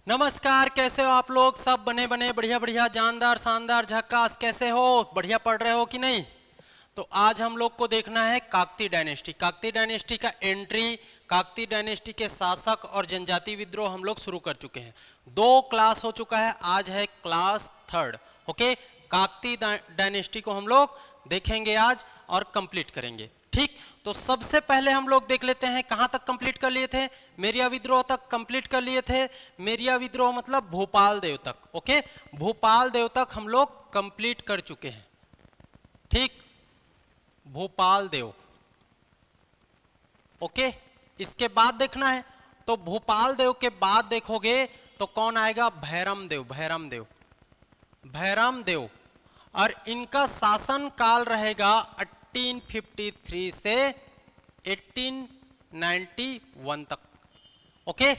नमस्कार, कैसे हो आप लोग? सब बने बने बढ़िया बढ़िया जानदार शानदार झक्कास। कैसे हो? बढ़िया पढ़ रहे हो कि नहीं? तो आज हम लोग को देखना है काकतीय डायनेस्टी। काकतीय डायनेस्टी का एंट्री, काकतीय डायनेस्टी के शासक और जनजाति विद्रोह हम लोग शुरू कर चुके हैं। 2 क्लास हो चुका है, आज है क्लास 3। ओके, काकतीय डायनेस्टी को हम लोग देखेंगे आज और कंप्लीट करेंगे। ठीक, तो सबसे पहले हम लोग देख लेते हैं कहां तक कंप्लीट कर लिए थे। मेरिया विद्रोह तक कंप्लीट कर लिए थे। मेरिया विद्रोह मतलब भोपाल देव तक। ओके, भोपाल देव तक हम लोग कंप्लीट कर चुके हैं। ठीक, भोपाल देव। ओके, इसके बाद देखना है तो भोपाल देव के बाद देखोगे तो कौन आएगा? भैरम देव। भैरम देव, भैरम देव। और इनका शासन काल रहेगा 1853 से 1891 तक। ओके,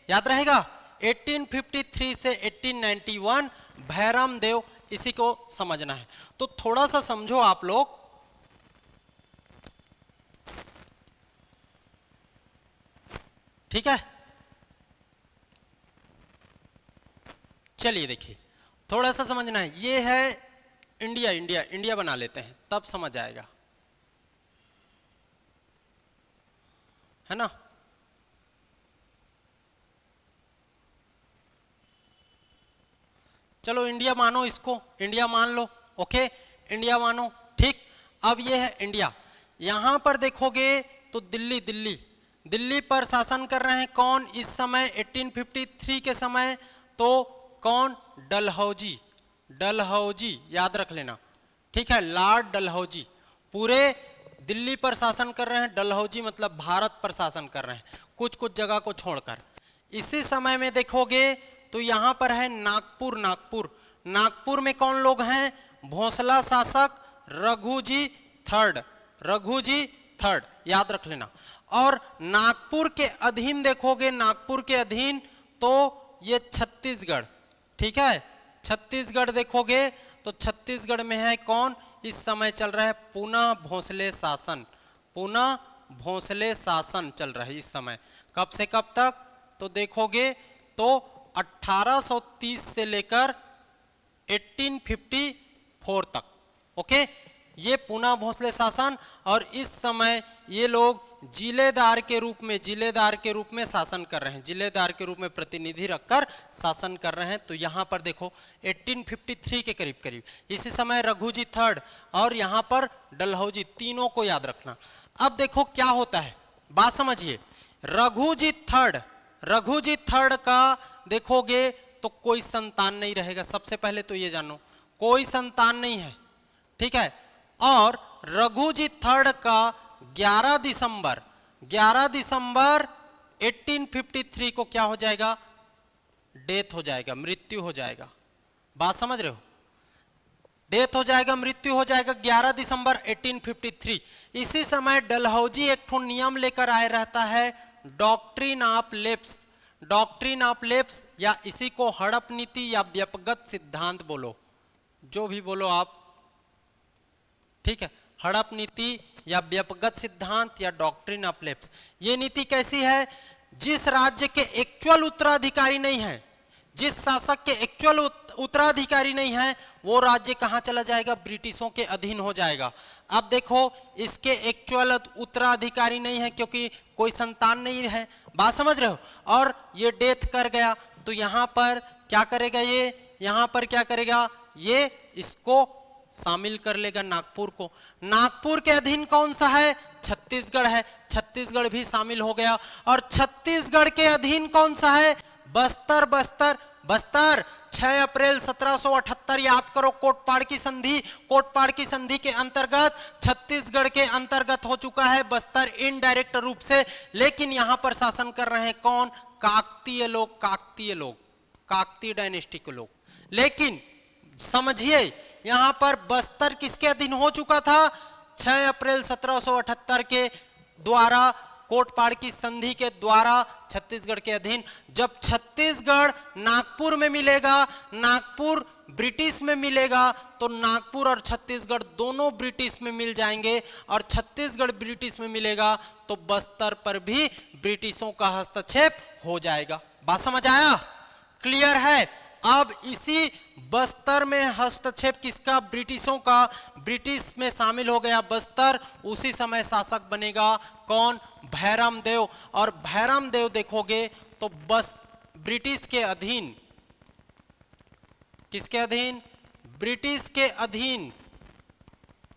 याद रहेगा 1853 से 1891 भैरम देव, इसी को समझना है। तो थोड़ा सा समझो आप लोग। ठीक है, चलिए देखिए, थोड़ा सा समझना है। ये है इंडिया, इंडिया इंडिया बना लेते हैं तब समझ आएगा, है ना। चलो इंडिया मानो, इसको इंडिया मान लो। ओके, इंडिया मानो। ठीक, अब ये है इंडिया। यहां पर देखोगे तो दिल्ली, दिल्ली दिल्ली पर शासन कर रहे हैं कौन इस समय? 1853 के समय तो कौन? डलहौजी। डलहौजी याद रख लेना। ठीक है, लॉर्ड डलहौजी पूरे दिल्ली पर शासन कर रहे हैं। डलहौजी मतलब भारत पर शासन कर रहे हैं, कुछ कुछ जगह को छोड़कर। इसी समय में देखोगे तो यहां पर है नागपुर। नागपुर, नागपुर में कौन लोग हैं? भोसला शासक रघुजी थर्ड। रघुजी थर्ड याद रख लेना। और नागपुर के अधीन देखोगे, नागपुर के अधीन तो ये छत्तीसगढ़। ठीक है, छत्तीसगढ़ देखोगे तो छत्तीसगढ़ में है कौन? इस समय चल रहा है पुनः भोसले शासन। पुनः भोसले शासन चल रहा है इस समय। कब से कब तक? तो देखोगे तो 1830 से लेकर 1854 तक। ओके, ये पुनः भोसले शासन। और इस समय ये लोग जिलेदार के रूप में, जिलेदार के रूप में शासन कर रहे हैं। जिलेदार के रूप में प्रतिनिधि रखकर शासन कर रहे हैं। तो यहां पर देखो 1853 के करीब करीब इसी समय रघुजी थर्ड और यहां पर डलहौजी, तीनों को याद रखना। अब देखो क्या होता है, बात समझिए। रघुजी थर्ड, रघुजी थर्ड का देखोगे तो कोई संतान नहीं रहेगा। सबसे पहले तो ये जानो, कोई संतान नहीं है। ठीक है, और रघुजी थर्ड का 11 दिसंबर 1853 को क्या हो जाएगा? डेथ हो जाएगा, मृत्यु हो जाएगा। बात समझ रहे हो? डेथ हो जाएगा, मृत्यु हो जाएगा 11 दिसंबर 1853। इसी समय डलहौजी एक ठो नियम लेकर आए रहता है, doctrine of lapse. Doctrine of lapse या इसी को हड़प नीति या व्यपगत सिद्धांत बोलो, जो भी बोलो आप। ठीक है, हड़प नीति या व्यपगत सिद्धांत या डॉक्ट्रिन ऑफ लेप्स। ये नीति कैसी है? जिस राज्य के एक्चुअल उत्तराधिकारी नहीं है, जिस शासक के एक्चुअल उत्तराधिकारी नहीं है, वो राज्य कहां चला जाएगा? ब्रिटिशों के अधीन हो जाएगा। अब देखो, इसके एक्चुअल उत्तराधिकारी नहीं है क्योंकि कोई संतान नहीं है। बात समझ रहे हो? और ये डेथ कर गया तो यहां पर क्या करेगा? ये यहां पर क्या करेगा? ये इसको शामिल कर लेगा नागपुर को। नागपुर के अधीन कौन सा है? छत्तीसगढ़ है। छत्तीसगढ़ भी शामिल हो गया। और छत्तीसगढ़ के अधीन कौन सा है? बस्तर। बस्तर, बस्तर 6 अप्रैल 1778 याद करो, कोटपाड़ की संधि। कोटपाड़ की संधि के अंतर्गत छत्तीसगढ़ के अंतर्गत हो चुका है बस्तर इनडायरेक्ट रूप से। लेकिन यहां पर शासन कर रहे हैं कौन? काकतीय लोग। काकतीय लोग, काकतीय डायनेस्टी के लोग। लेकिन समझिए, यहां पर बस्तर किसके अधीन हो चुका था? 6 अप्रैल 1778 के द्वारा, कोटपाड़ की संधि के द्वारा छत्तीसगढ़ के अधीन। जब छत्तीसगढ़ नागपुर में मिलेगा, नागपुर ब्रिटिश में मिलेगा, तो नागपुर और छत्तीसगढ़ दोनों ब्रिटिश में मिल जाएंगे। और छत्तीसगढ़ ब्रिटिश में मिलेगा तो बस्तर पर भी ब्रिटिशों का हस्तक्षेप हो जाएगा। बात समझ आया? क्लियर है। अब इसी बस्तर में हस्तक्षेप किसका? ब्रिटिशों का। ब्रिटिश में शामिल हो गया बस्तर। उसी समय शासक बनेगा कौन? भैरम देव। और भैरम देव देखोगे तो बस ब्रिटिश के अधीन, किसके अधीन? ब्रिटिश के अधीन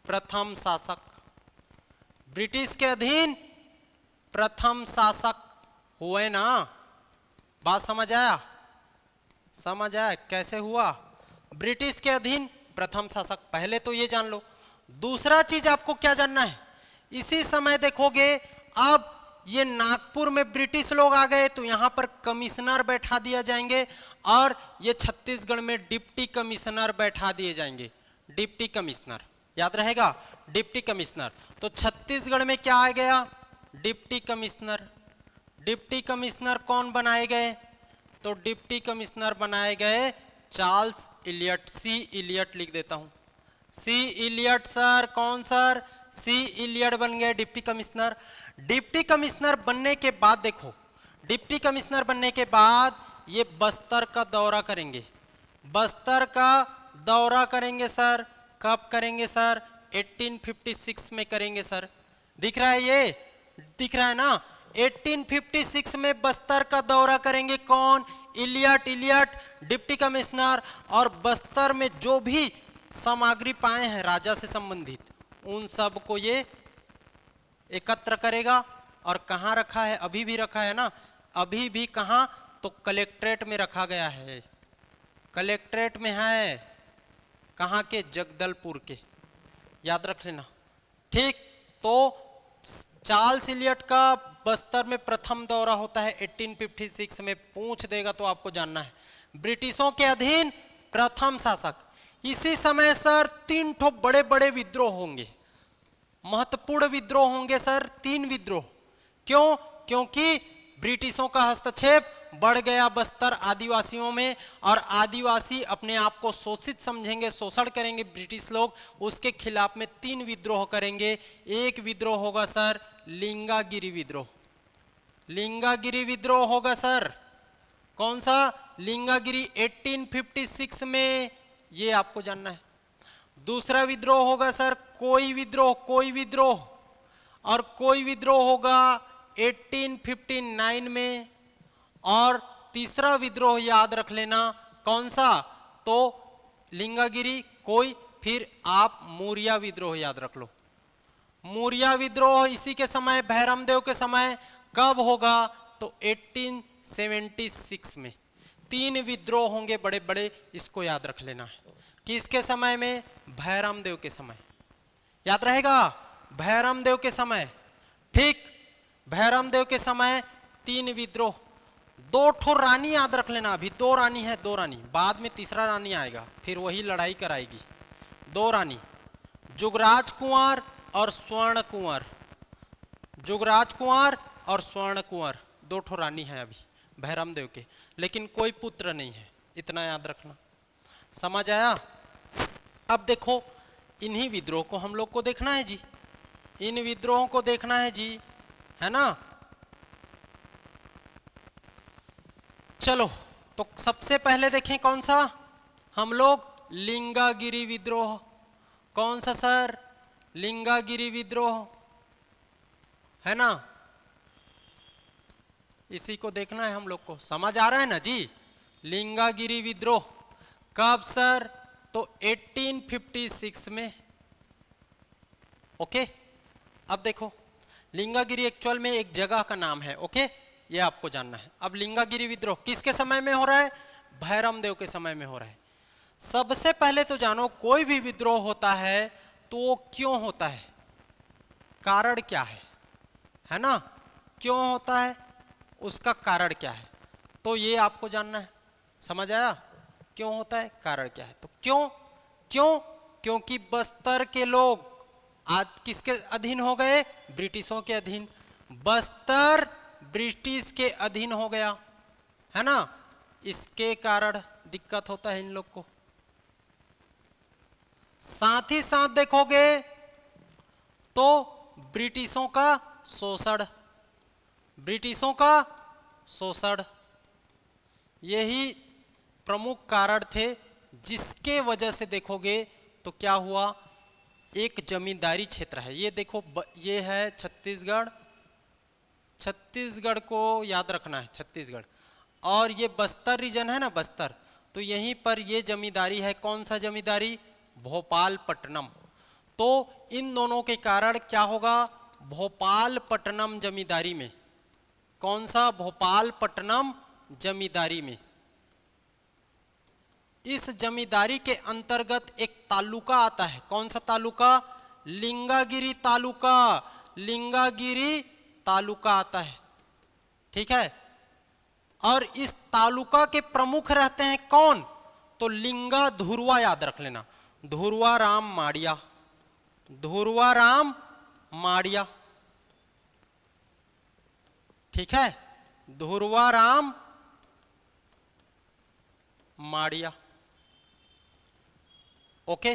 प्रथम शासक। ब्रिटिश के अधीन प्रथम शासक हुए ना। बात समझ आया? समझ आया कैसे हुआ? ब्रिटिश के अधीन प्रथम शासक, पहले तो ये जान लो। दूसरा चीज आपको क्या जानना है, इसी समय देखोगे अब ये नागपुर में ब्रिटिश लोग आ गए तो यहां पर कमिश्नर बैठा दिया जाएंगे और ये छत्तीसगढ़ में डिप्टी कमिश्नर बैठा दिए जाएंगे। डिप्टी कमिश्नर याद रहेगा, डिप्टी कमिश्नर। तो छत्तीसगढ़ में क्या आ गया? Deputy commissioner. डिप्टी कमिश्नर कौन बनाए गए? तो डिप्टी कमिश्नर बनाए गए चार्ल्स इलियट। सी इलियट लिख देता हूं, सी इलियट सर। कौन सर? सी इलियट बन गए डिप्टी कमिश्नर। डिप्टी कमिश्नर बनने के बाद देखो, डिप्टी कमिश्नर बनने के बाद ये बस्तर का दौरा करेंगे। बस्तर का दौरा करेंगे सर। कब करेंगे सर? 1856 में करेंगे सर। दिख रहा है? ये दिख रहा है ना? 1856 में बस्तर का दौरा करेंगे कौन? इलियट। Elliott deputy commissioner. और बस्तर में जो भी सामग्री पाए हैं राजा से संबंधित, उन सब को ये एकत्र करेगा। और कहाँ रखा है? अभी भी रखा है ना। अभी भी कहाँ? तो कलेक्ट्रेट में रखा गया है। कलेक्ट्रेट में है। कहाँ के? जगदलपुर के। याद रख लेना, ठीक। तो चार्ल्स इलियट का बस्तर में प्रथम दौरा होता है 1856 में। पूछ देगा तो आपको जानना है। ब्रिटिशों के अधीन प्रथम शासक। इसी समय सर 3 ठो बड़े बड़े विद्रोह होंगे, महत्वपूर्ण विद्रोह होंगे सर। 3 विद्रोह। क्यों? क्योंकि ब्रिटिशों का हस्तक्षेप बढ़ गया बस्तर आदिवासियों में, और आदिवासी अपने आप को शोषित समझेंगे, शोषण करेंगे ब्रिटिश लोग। उसके खिलाफ में 3 विद्रोह करेंगे। एक विद्रोह होगा सर लिंगागिरी विद्रोह। लिंगागिरी विद्रोह होगा सर। कौन सा? लिंगागिरी 1856 में, ये आपको जानना है। दूसरा विद्रोह होगा सर कोई विद्रोह। कोई विद्रोह। और कोई विद्रोह होगा 1859 में। और तीसरा विद्रोह याद रख लेना, कौन सा? तो लिंगागिरी, कोई, फिर आप मौर्य विद्रोह याद रख लो। मौर्य विद्रोह इसी के समय, भैरमदेव के समय। कब होगा? तो 1876 में। 3 विद्रोह होंगे बड़े बड़े, इसको याद रख लेना है। किसके समय में? भैरमदेव के समय। याद रहेगा? भैरमदेव के समय, ठीक। भैरमदेव के समय 3 विद्रोह। 2 ठो रानी याद रख लेना। अभी 2 रानी है, 2 रानी। बाद में तीसरा रानी आएगा, फिर वही लड़ाई कराएगी। 2 रानी, जुगराज कुंवर और स्वर्ण कुंवर। जुगराज कुंवर और स्वर्ण कुंवर, 2 ठो रानी है अभी भैरमदेव के, लेकिन कोई पुत्र नहीं है। इतना याद रखना। समझ आया? अब देखो, इन्हीं विद्रोह को हम लोग को देखना है जी। इन विद्रोहों को देखना है जी, है ना। चलो, तो सबसे पहले देखें कौन सा? हम लोग लिंगागिरी विद्रोह। कौन सा सर? लिंगागिरी विद्रोह, है ना। इसी को देखना है हम लोग को। समझ आ रहा है ना जी? लिंगागिरी विद्रोह कब सर? तो 1856 में। ओके। अब देखो, लिंगागिरी एक्चुअल में एक जगह का नाम है। ओके, ये आपको जानना है। अब लिंगागिरी विद्रोह किसके समय में हो रहा है? भैरमदेव के समय में हो रहा है। सबसे पहले तो जानो, कोई भी विद्रोह होता है तो वो क्यों होता है, कारण क्या है ना। क्यों होता है, उसका कारण क्या है, तो ये आपको जानना है। समझ आया? क्यों होता है, कारण क्या है। तो क्यों? क्योंकि बस्तर के लोग आज किसके अधीन हो गए? ब्रिटिशों के अधीन। बस्तर ब्रिटिश के अधीन हो गया, है ना। इसके कारण दिक्कत होता है इन लोग को। साथ ही साथ देखोगे तो ब्रिटिशों का शोषण, ब्रिटिशों का शोषण, यही प्रमुख कारण थे, जिसके वजह से देखोगे तो क्या हुआ, एक जमींदारी क्षेत्र है, ये देखो ये है छत्तीसगढ़, छत्तीसगढ़ को याद रखना है, छत्तीसगढ़, और ये बस्तर रीजन है ना, बस्तर, तो यहीं पर ये जमींदारी है, कौन सा जमींदारी, भोपालपट्टनम। तो इन दोनों के कारण क्या होगा, भोपालपट्टनम जमींदारी में, कौन सा, भोपालपट्टनम जमींदारी में, इस जमींदारी के अंतर्गत एक तालुका आता है, कौन सा तालुका, लिंगागिरी तालुका, लिंगागिरी तालुका आता है, ठीक है। और इस तालुका के प्रमुख रहते हैं कौन, तो लिंगा धुरवा, याद रख लेना, धुरवा राम माड़िया, धुरवा राम माड़िया, ठीक है, धुरवा राम माड़िया, ओके।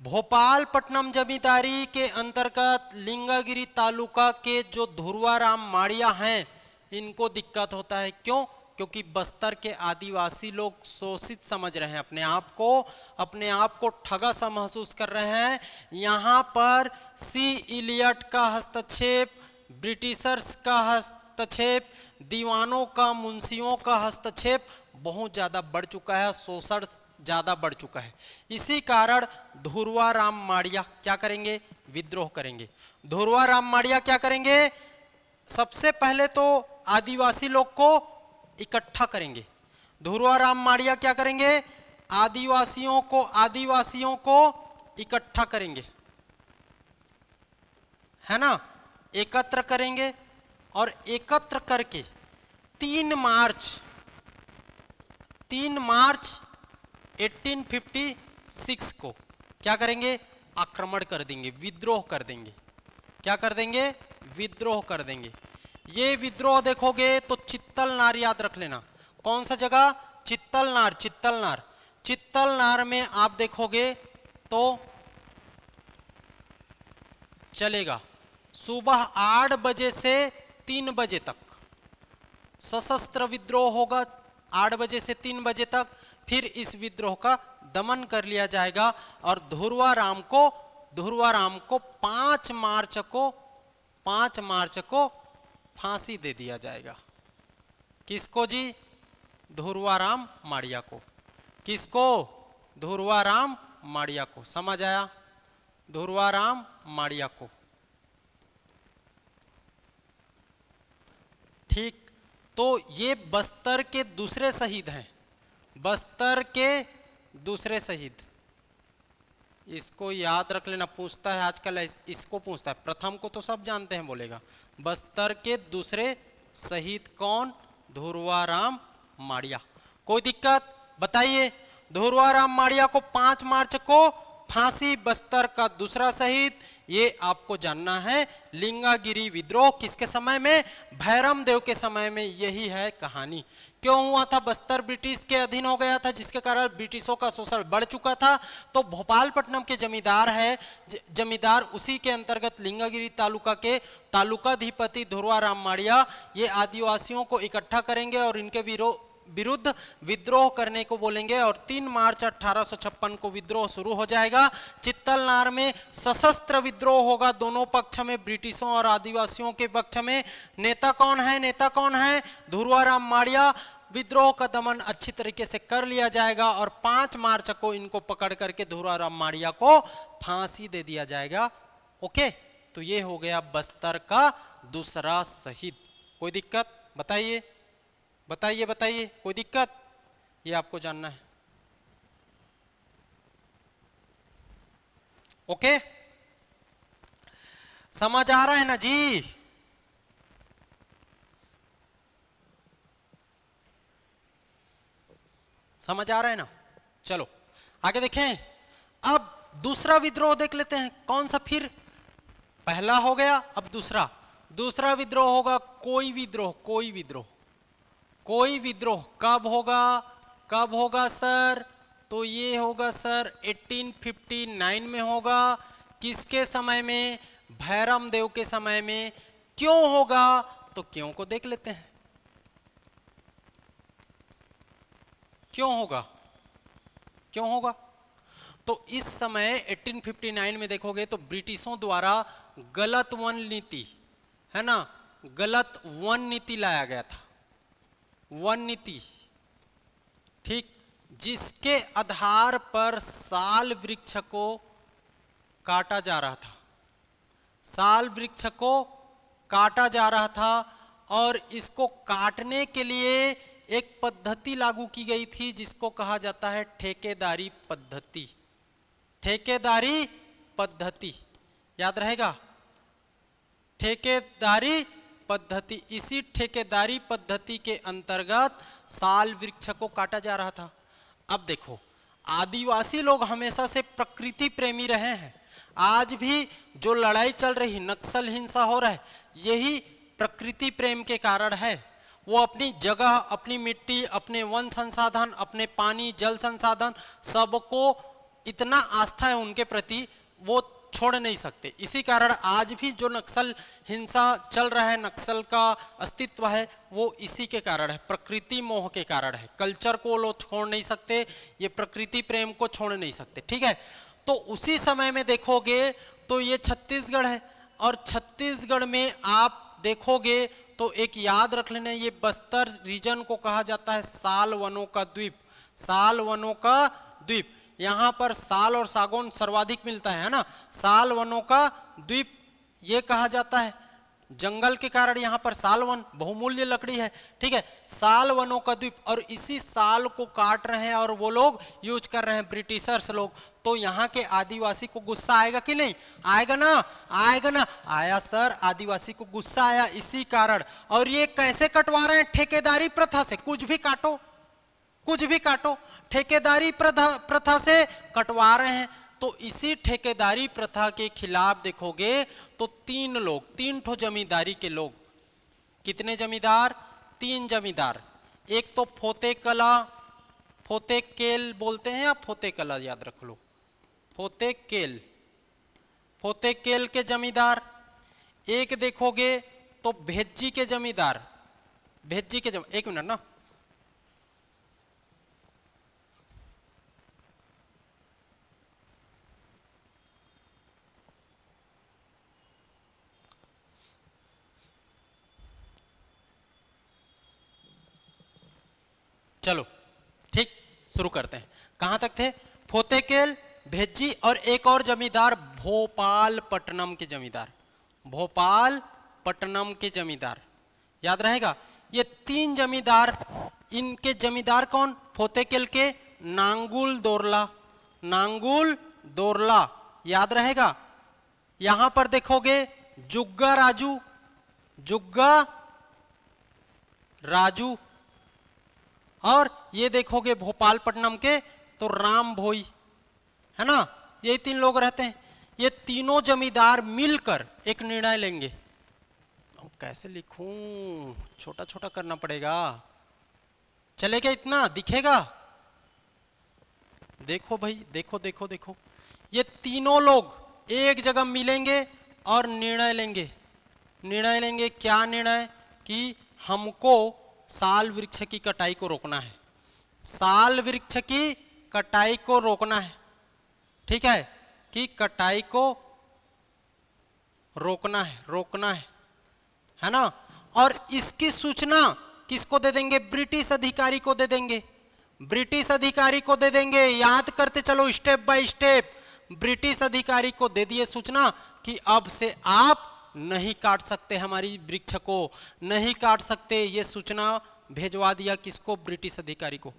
भोपालपट्टनम जमींदारी के अंतर्गत लिंगागिरी तालुका के जो धुरवाराम माड़िया हैं, इनको दिक्कत होता है, क्यों, क्योंकि बस्तर के आदिवासी लोग शोषित समझ रहे हैं अपने आप को ठगा सा महसूस कर रहे हैं। यहाँ पर सी इलियट का हस्तक्षेप, ब्रिटिशर्स का हस्तक्षेप, दीवानों का, मुंशियों का हस्तक्षेप बहुत ज्यादा बढ़ चुका है, शोषण ज्यादा बढ़ चुका है। इसी कारण धुरवाराम माड़िया क्या करेंगे, विद्रोह करेंगे। धुरवाराम माड़िया क्या करेंगे, सबसे पहले तो आदिवासी लोग को इकट्ठा करेंगे। धुरवाराम माड़िया क्या करेंगे, आदिवासियों को इकट्ठा करेंगे, है ना, एकत्र करेंगे, और एकत्र करके 3 मार्च 1856 को क्या करेंगे, आक्रमण कर देंगे, विद्रोह कर देंगे। क्या कर देंगे, विद्रोह कर देंगे। ये विद्रोह देखोगे तो चित्तलनार, याद रख लेना, कौन सा जगह, चित्तलनार, चित्तलनार, चित्तलनार में आप देखोगे तो चलेगा सुबह 8 बजे से 3 बजे तक सशस्त्र विद्रोह होगा, 8 बजे से 3 बजे तक। फिर इस विद्रोह का दमन कर लिया जाएगा और धुरवाराम को 5 मार्च को फांसी दे दिया जाएगा। किसको जी, धुरवाराम माड़िया को। किसको, धुरवाराम माड़िया को। समझ आया, धुरवाराम माड़िया को, ठीक। तो ये बस्तर के दूसरे शहीद हैं, बस्तर के दूसरे शहीद, इसको याद रख लेना। पूछता है आजकल, इसको पूछता है, प्रथम को तो सब जानते हैं बोलेगा, बस्तर के दूसरे शहीद कौन, धुरवाराम माड़िया। कोई दिक्कत बताइए। धुरवाराम माड़िया को 5 मार्च को फांसी, बस्तर का दूसरा शहीद, ये आपको जानना है। लिंगागिरी विद्रोह किसके समय में, भैरम देव के समय में। यही है कहानी। क्यों हुआ था, बस्तर ब्रिटिश के अधीन हो गया था, जिसके कारण ब्रिटिशों का शोषण बढ़ चुका था। तो भोपालपट्टनम के जमींदार है, जमींदार उसी के अंतर्गत लिंगागिरी तालुका के तालुकाधिपति धुरवाराम माड़िया, ये आदिवासियों को इकट्ठा करेंगे और इनके विरुद्ध विद्रोह करने को बोलेंगे। और 3 मार्च 1856 को विद्रोह शुरू हो जाएगा। चित्तलनार में सशस्त्र विद्रोह होगा, दोनों पक्ष में, ब्रिटिशों और आदिवासियों के पक्ष में। नेता कौन है, धुरवाराम माड़िया। विद्रोह का दमन अच्छी तरीके से कर लिया जाएगा और 5 मार्च को इनको पकड़ करके धुरवाराम माड़िया को फांसी दे दिया जाएगा। ओके, तो ये हो गया बस्तर का दूसरा शहीद। कोई दिक्कत बताइए, बताइए, कोई दिक्कत, ये आपको जानना है। ओके, समझ आ रहा है ना जी। समझ आ रहा है ना। चलो आगे देखें। अब दूसरा विद्रोह देख लेते हैं, कौन सा। फिर पहला हो गया, अब दूसरा विद्रोह होगा। कोई विद्रोह कब होगा सर, तो ये होगा सर 1859 में होगा। किसके समय में, भैरम देव के समय में। क्यों होगा, तो क्यों को देख लेते हैं। क्यों होगा, क्यों होगा? तो इस समय 1859 में देखोगे तो ब्रिटिशों द्वारा गलत वन नीति, है ना, गलत वन नीति लाया गया था, वन नीति, ठीक, जिसके आधार पर साल वृक्ष को काटा जा रहा था, साल वृक्ष को काटा जा रहा था। और इसको काटने के लिए एक पद्धति लागू की गई थी जिसको कहा जाता है ठेकेदारी पद्धति, ठेकेदारी पद्धति, याद रहेगा, ठेकेदारी पद्धति। इसी ठेकेदारी पद्धति के अंतर्गत साल वृक्ष को काटा जा रहा था। अब देखो, आदिवासी लोग हमेशा से प्रकृति प्रेमी रहे हैं। आज भी जो लड़ाई चल रही, नक्सल हिंसा हो रहा है, यही प्रकृति प्रेम के कारण है। वो अपनी जगह, अपनी मिट्टी, अपने वन संसाधन, अपने पानी जल संसाधन, सबको इतना आस्था है उनके प्रति, वो छोड़ नहीं सकते। इसी कारण आज भी जो नक्सल हिंसा चल रहा है, नक्सल का अस्तित्व है, वो इसी के कारण है, प्रकृति मोह के कारण है। कल्चर को लोग छोड़ नहीं सकते, ये प्रकृति प्रेम को छोड़ नहीं सकते, ठीक है। तो उसी समय में देखोगे तो ये छत्तीसगढ़ है, और छत्तीसगढ़ में आप देखोगे तो एक याद रख लेना, ये बस्तर रीजन को कहा जाता है साल वनों का द्वीप, साल वनों का द्वीप। यहाँ पर साल और सागौन सर्वाधिक मिलता है ना, साल वनों का द्वीप ये कहा जाता है। जंगल के कारण यहाँ पर साल वन बहुमूल्य लकड़ी है, ठीक है, साल वनों का द्वीप। और इसी साल को काट रहे हैं और वो लोग यूज कर रहे हैं, ब्रिटिशर्स लोग। तो यहाँ के आदिवासी को गुस्सा आएगा कि नहीं आएगा? ना आएगा ना, आया सर, आदिवासी को गुस्सा आया इसी कारण। और ये कैसे कटवा रहे हैं? ठेकेदारी प्रथा से। कुछ भी काटो, कुछ भी काटो, ठेकेदारी प्रथा से कटवा रहे हैं। तो इसी ठेकेदारी प्रथा के खिलाफ देखोगे तो तीन लोग, तीन ठो जमींदारी के लोग, कितने जमींदार? तीन जमींदार। एक तो फोते कला, फोते केल बोलते हैं, या फोते कला याद रख लो, फोते केल, फोते केल के जमींदार। एक देखोगे तो भेज्जी के जमींदार, भेज्जी के एक मिनट ना, चलो ठीक, शुरू करते हैं। कहां तक थे? फोतेकेल, भेज्जी और एक और जमींदार भोपालपट्टनम के जमींदार, भोपालपट्टनम के जमींदार, याद रहेगा। ये तीन जमींदार, इनके जमींदार कौन? फोतेकेल के नांगुल दोरला, नांगुल दोरला, याद रहेगा। यहां पर देखोगे जुग्गा राजू, जुग्गा राजू। और ये देखोगे भोपालपट्टनम के तो राम भोई, है ना, ये तीन लोग रहते हैं। ये तीनों जमींदार मिलकर एक निर्णय लेंगे। अब कैसे लिखूं, छोटा छोटा करना पड़ेगा, चलेगा इतना? दिखेगा? देखो भाई, देखो देखो देखो, ये तीनों लोग एक जगह मिलेंगे और निर्णय लेंगे। निर्णय लेंगे, क्या निर्णय? कि हमको साल वृक्ष की कटाई को रोकना है, साल वृक्ष की कटाई को रोकना है, ठीक है, कि कटाई को रोकना है, रोकना है ना। और इसकी सूचना किसको दे देंगे? ब्रिटिश अधिकारी को दे देंगे, ब्रिटिश अधिकारी को दे देंगे। याद करते चलो स्टेप बाय स्टेप। ब्रिटिश अधिकारी को दे दिए सूचना कि अब से आप नहीं काट सकते, हमारी वृक्ष को नहीं काट सकते। ये सूचना भेजवा दिया किसको? ब्रिटिश अधिकारी को।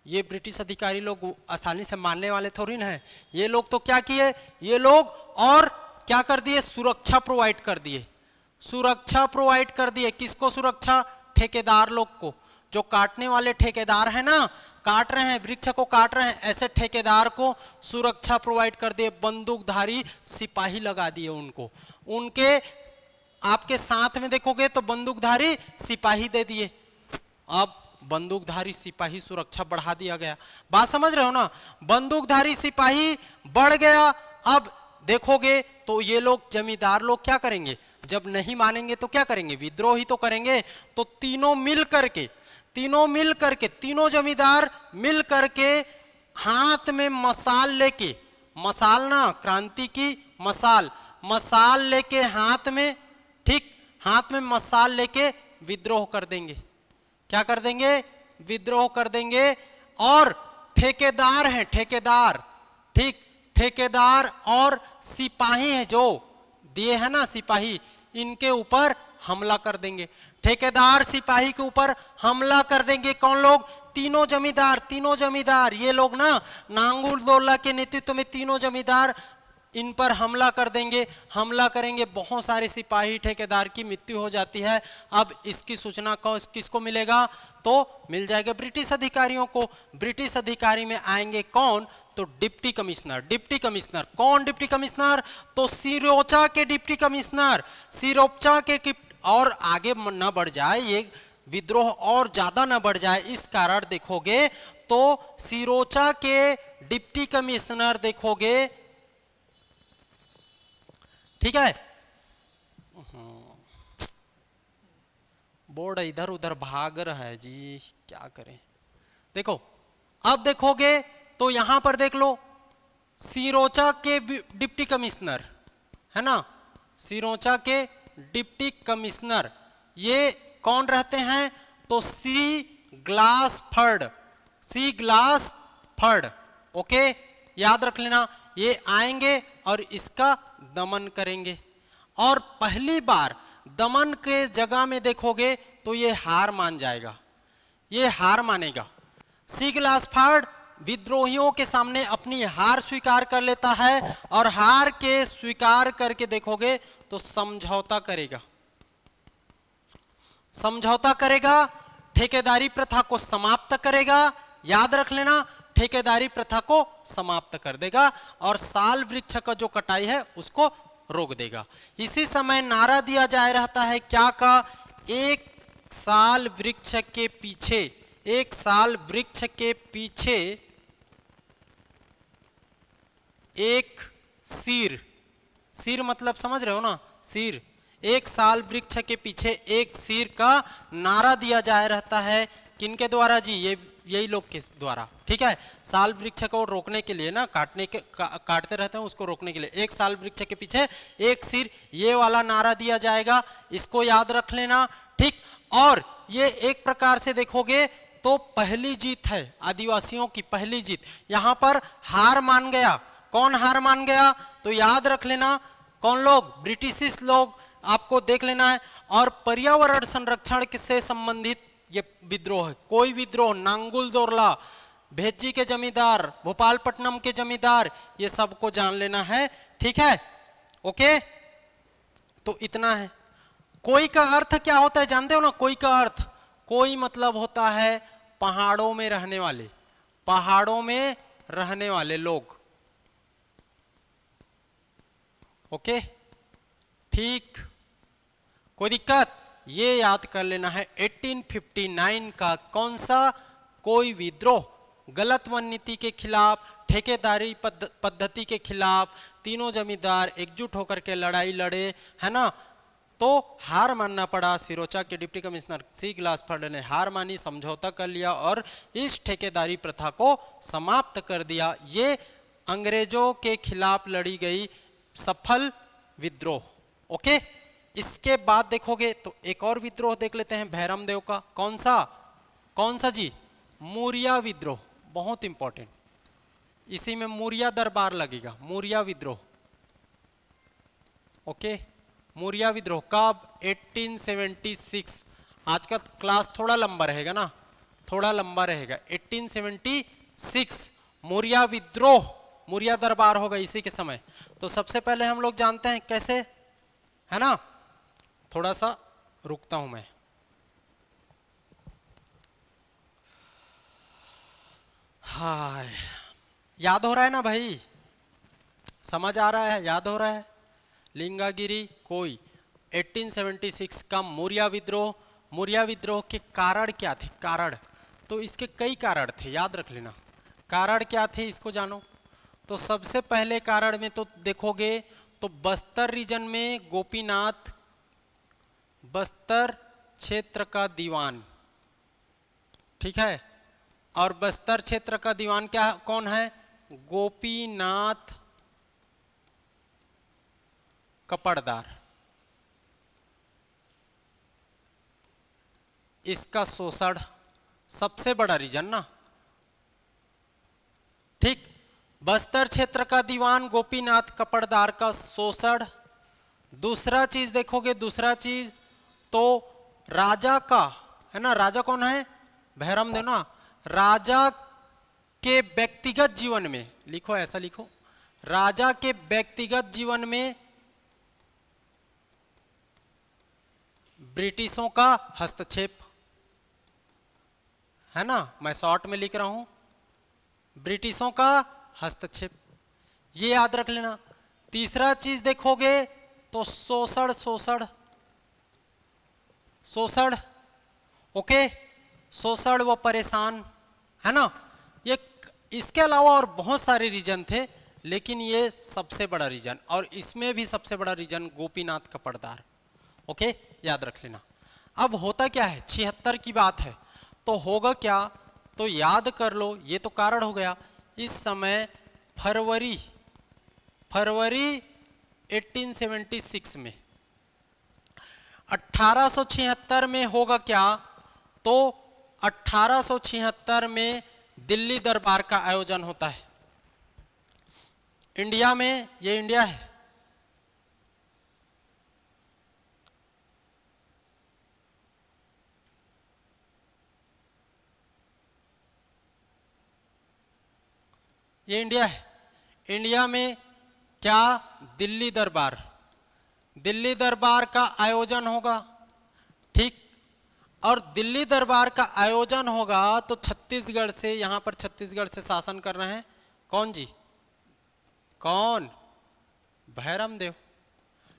ये ब्रिटिश अधिकारी लोग आसानी से मानने वाले थोड़ी ना है। ये लोग तो क्या किए, ये लोग और क्या कर दिए? सुरक्षा प्रोवाइड कर दिए, सुरक्षा प्रोवाइड कर दिए। किसको सुरक्षा? ठेकेदार लोग को। जो काटने वाले ठेकेदार है ना, काट रहे हैं, वृक्ष को काट रहे हैं, ऐसे ठेकेदार को सुरक्षा प्रोवाइड कर दिए। बंदूकधारी सिपाही लगा दिए उनको, उनके आपके साथ में देखोगे तो बंदूकधारी सिपाही दे दिए। अब बंदूकधारी सिपाही सुरक्षा बढ़ा दिया गया। बात समझ रहे हो ना? बंदूकधारी सिपाही बढ़ गया। अब देखोगे तो ये लोग जमींदार लोग क्या करेंगे? जब नहीं मानेंगे तो क्या करेंगे? विद्रोह ही तो करेंगे। तो तीनों मिल करके तीनों मिल करके, तीनों जमींदार मिल करके हाथ में मसाल लेके, मसाल ना क्रांति की मसाल, मसाल लेके हाथ में, ठीक, हाथ में मसाल लेके विद्रोह कर देंगे। क्या कर देंगे? विद्रोह कर देंगे। और ठेकेदार हैं, ठेकेदार, ठीक, ठेकेदार और सिपाही हैं जो दिए हैं ना, सिपाही, इनके ऊपर हमला कर देंगे। ठेकेदार सिपाही के ऊपर हमला कर देंगे। कौन लोग? तीनों जमींदार, तीनों जमींदार, ये लोग ना नांगुल दौला के नेतृत्व में तीनों जमींदार इन पर हमला कर देंगे। हमला करेंगे, बहुत सारे सिपाही ठेकेदार की मृत्यु हो जाती है। अब इसकी सूचना किसको मिलेगा? तो मिल जाएगा ब्रिटिश अधिकारियों को। ब्रिटिश अधिकारी में आएंगे कौन? तो डिप्टी कमिश्नर। डिप्टी कमिश्नर कौन? डिप्टी कमिश्नर तो सिरोचा के डिप्टी कमिश्नर, सिरोचा के, और आगे न बढ़ जाए ये विद्रोह और ज्यादा न बढ़ जाए, इस कारण देखोगे तो सिरोचा के डिप्टी कमिश्नर देखोगे, ठीक है। बोर्ड इधर उधर भाग रहा है जी, क्या करें। देखो, अब देखोगे तो यहां पर देख लो, सिरोचा के डिप्टी कमिश्नर है ना, सिरोचा के डिप्टी कमिश्नर ये कौन रहते हैं? तो सी ग्लासफर्ड, सी ग्लासफर्ड, ओके, याद रख लेना। ये आएंगे और इसका दमन करेंगे। और पहली बार दमन के जगह में देखोगे तो ये हार मान जाएगा, ये हार मानेगा। सी ग्लासफर्ड विद्रोहियों के सामने अपनी हार स्वीकार कर लेता है और हार के स्वीकार करके देखोगे तो समझौता करेगा, समझौता करेगा, ठेकेदारी प्रथा को समाप्त करेगा। याद रख लेना, ठेकेदारी प्रथा को समाप्त कर देगा और साल वृक्ष का जो कटाई है उसको रोक देगा। इसी समय नारा दिया जा रहता है क्या का? एक साल वृक्ष के पीछे, एक साल वृक्ष के पीछे एक सिर, सिर मतलब समझ रहे हो ना, सिर, एक साल वृक्ष के पीछे एक सिर का नारा दिया जा रहता है। किनके द्वारा जी? ये यही लोग के द्वारा, ठीक है। साल वृक्ष को रोकने के लिए ना, काटते रहते हैं उसको रोकने के लिए, एक साल वृक्ष के पीछे एक सिर, ये वाला नारा दिया जाएगा, इसको याद रख लेना, ठीक। और ये एक प्रकार से देखोगे तो पहली जीत है, आदिवासियों की पहली जीत। यहां पर हार मान गया, कौन हार मान गया? तो याद रख लेना, कौन लोग? ब्रिटिश लोग, आपको देख लेना है। और पर्यावरण संरक्षण से संबंधित ये विद्रोह है, कोई विद्रोह, नांगुल दोरला, भेज्जी के जमींदार, भोपालपट्टनम के जमींदार, ये सबको जान लेना है, ठीक है, ओके। तो इतना है। कोई का अर्थ क्या होता है जानते हो ना? कोई का अर्थ, कोई मतलब होता है पहाड़ों में रहने वाले, पहाड़ों में रहने वाले लोग, ओके, ठीक, कोई दिक्कत? ये याद कर लेना है 1859 का कौन सा कोई विद्रोह, गलत वन नीति के खिलाफ, ठेकेदारी पद्धति के खिलाफ तीनों जमींदार एकजुट होकर के लड़ाई लड़े, है ना। तो हार मानना पड़ा। सिरोचा के डिप्टी कमिश्नर सी ग्लासफर्ड ने हार मानी, समझौता कर लिया और इस ठेकेदारी प्रथा को समाप्त कर दिया। ये अंग्रेजों के खिलाफ लड़ी गई सफल विद्रोह, ओके। इसके बाद देखोगे तो एक और विद्रोह देख लेते हैं भैरम देव का। कौन सा? कौन सा जी? मूरिया विद्रोह, बहुत इंपॉर्टेंट। इसी में मूरिया दरबार लगेगा, मूरिया विद्रोह, ओके। मूरिया विद्रोह कब? 1876। आज का क्लास थोड़ा लंबा रहेगा ना, थोड़ा लंबा रहेगा। 1876 मूरिया विद्रोह, मूरिया दरबार होगा इसी के समय। तो सबसे पहले हम लोग जानते हैं कैसे, है ना। थोड़ा सा रुकता हूं मैं। हाय, याद हो रहा है ना भाई? समझ आ रहा है? याद हो रहा है? लिंगागिरी कोई 1876 का मूरिया विद्रोह। मूरिया विद्रोह के कारण क्या थे? कारण तो इसके कई कारण थे, याद रख लेना। कारण क्या थे इसको जानो। तो सबसे पहले कारण में तो देखोगे तो बस्तर रीजन में गोपीनाथ, बस्तर क्षेत्र का दीवान, ठीक है। और बस्तर क्षेत्र का दीवान क्या कौन है? गोपीनाथ कपड़दार। इसका शोषण सबसे बड़ा रीजन ना, ठीक। बस्तर क्षेत्र का दीवान गोपीनाथ कपड़दार का शोषण। दूसरा चीज देखोगे, दूसरा चीज तो राजा का है ना, राजा कौन है? भैरम देव ना। राजा के व्यक्तिगत जीवन में, लिखो ऐसा लिखो, राजा के व्यक्तिगत जीवन में ब्रिटिशों का हस्तक्षेप, है ना, मैं शॉर्ट में लिख रहा हूं, ब्रिटिशों का हस्तक्षेप, ये याद रख लेना। तीसरा चीज देखोगे तो शोषण, शोषण, शोषण, ओके, शोषण व परेशान, है ना। ये इसके अलावा और बहुत सारे रीजन थे, लेकिन ये सबसे बड़ा रीजन, और इसमें भी सबसे बड़ा रीजन गोपीनाथ कपड़दार, ओके, याद रख लेना। अब होता क्या है, 76 की बात है, तो होगा क्या, तो याद कर लो, ये तो कारण हो गया। इस समय फरवरी 1876 में, 1876 में होगा क्या, तो 1876 में दिल्ली दरबार का आयोजन होता है इंडिया में। ये इंडिया है, ये इंडिया है। इंडिया में क्या, दिल्ली दरबार, दिल्ली दरबार का आयोजन होगा, ठीक। और दिल्ली दरबार का आयोजन होगा तो छत्तीसगढ़ से, यहां पर छत्तीसगढ़ से शासन कर रहे हैं कौन जी, कौन, भैरम देव,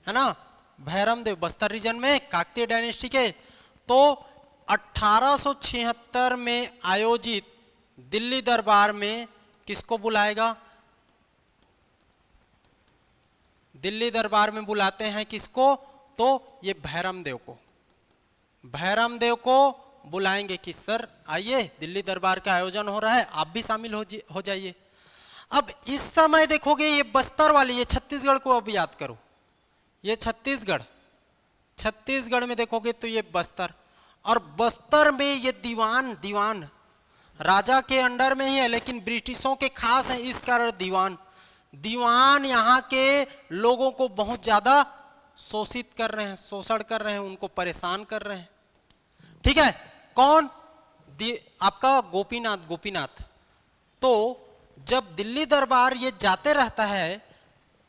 है ना, भैरम देव, बस्तर रीजन में काकतीय डायनेस्टी के। तो 1876 में आयोजित दिल्ली दरबार में किसको बुलाएगा, दिल्ली दरबार में बुलाते हैं किसको, तो ये भैरम देव को, भैरम देव को बुलाएंगे कि सर आइए दिल्ली दरबार का आयोजन हो रहा है, आप भी शामिल हो जाइए। अब इस समय देखोगे ये बस्तर वाली, ये छत्तीसगढ़ को अब याद करो, ये छत्तीसगढ़, छत्तीसगढ़ में देखोगे तो ये बस्तर, और बस्तर में ये दीवान, दीवान राजा के अंडर में ही है, लेकिन ब्रिटिशों के खास है, इस कारण दीवान, दीवान यहाँ के लोगों को बहुत ज्यादा शोषित कर रहे हैं, शोषण कर रहे हैं, उनको परेशान कर रहे हैं, ठीक है। कौन, आपका गोपीनाथ, गोपीनाथ। तो जब दिल्ली दरबार ये जाते रहता है,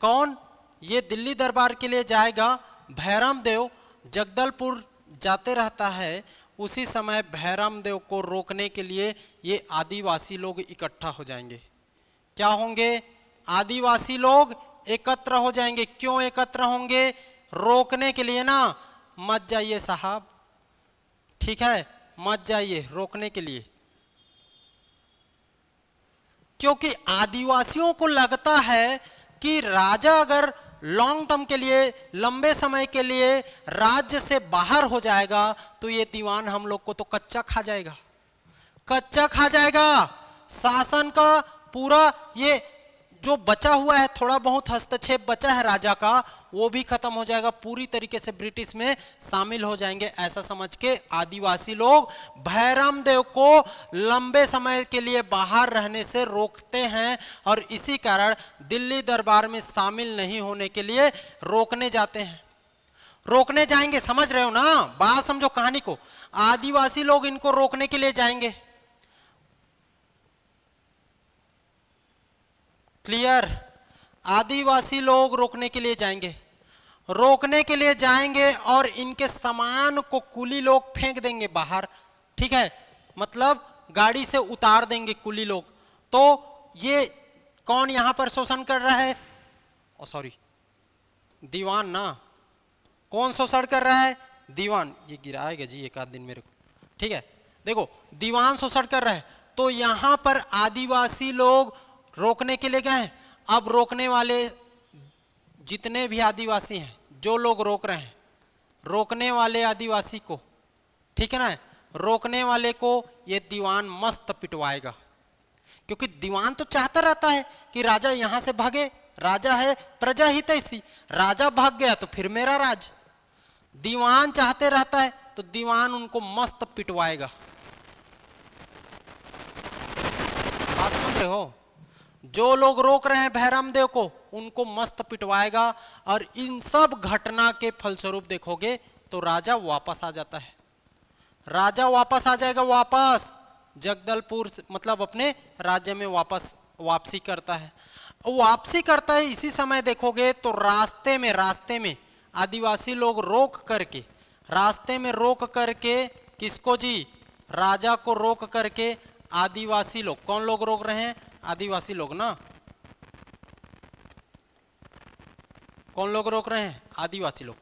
कौन, ये दिल्ली दरबार के लिए जाएगा, भैरम देव जगदलपुर जाते रहता है, उसी समय भैरम देव को रोकने के लिए ये आदिवासी लोग इकट्ठा हो जाएंगे। क्या होंगे, आदिवासी लोग एकत्र हो जाएंगे। क्यों एकत्र होंगे, रोकने के लिए ना, मत जाइए साहब, ठीक है, मत जाइए, रोकने के लिए। क्योंकि आदिवासियों को लगता है कि राजा अगर लॉन्ग टर्म के लिए, लंबे समय के लिए राज्य से बाहर हो जाएगा तो ये दीवान हम लोग को तो कच्चा खा जाएगा, कच्चा खा जाएगा। शासन का पूरा ये जो बचा हुआ है, थोड़ा बहुत हस्तक्षेप बचा है राजा का, वो भी खत्म हो जाएगा, पूरी तरीके से ब्रिटिश में शामिल हो जाएंगे। ऐसा समझ के आदिवासी लोग भैरम देव को लंबे समय के लिए बाहर रहने से रोकते हैं, और इसी कारण दिल्ली दरबार में शामिल नहीं होने के लिए रोकने जाते हैं, रोकने जाएंगे। समझ रहे हो ना, बात समझो कहानी को। आदिवासी लोग इनको रोकने के लिए जाएंगे, क्लियर, आदिवासी लोग रोकने के लिए जाएंगे, रोकने के लिए जाएंगे, और इनके सामान को कुली लोग फेंक देंगे बाहर, ठीक है, मतलब गाड़ी से उतार देंगे कुली लोग। तो ये कौन यहां पर शोषण कर रहा है, सॉरी दीवान ना, कौन शोषण कर रहा है, दीवान। ये गिराएगा जी एक आध दिन मेरे को, ठीक है। देखो दीवान शोषण कर रहा है, तो यहां पर आदिवासी लोग रोकने के लिए गए। अब रोकने वाले जितने भी आदिवासी हैं, जो लोग रोक रहे हैं, रोकने वाले आदिवासी को, ठीक है ना, रोकने वाले को ये दीवान मस्त पिटवाएगा, क्योंकि दीवान तो चाहता रहता है कि राजा यहां से भागे, राजा है प्रजा हितैषी, राजा भाग गया तो फिर मेरा राज। दीवान चाहते रहता है तो दीवान उनको मस्त पिटवाएगा। बात समझ रहे हो? जो लोग रोक रहे हैं भैरम देव को, उनको मस्त पिटवाएगा, और इन सब घटना के फलस्वरूप देखोगे तो राजा वापस आ जाता है। राजा वापस आ जाएगा, वापस जगदलपुर, मतलब अपने राज्य में वापसी करता है। वापसी करता है, इसी समय देखोगे तो रास्ते में आदिवासी लोग रास्ते में रोक करके किसको जी? राजा को रोक करके आदिवासी लोग, कौन लोग रोक रहे हैं? आदिवासी लोग ना। कौन लोग रोक रहे हैं? आदिवासी लोग।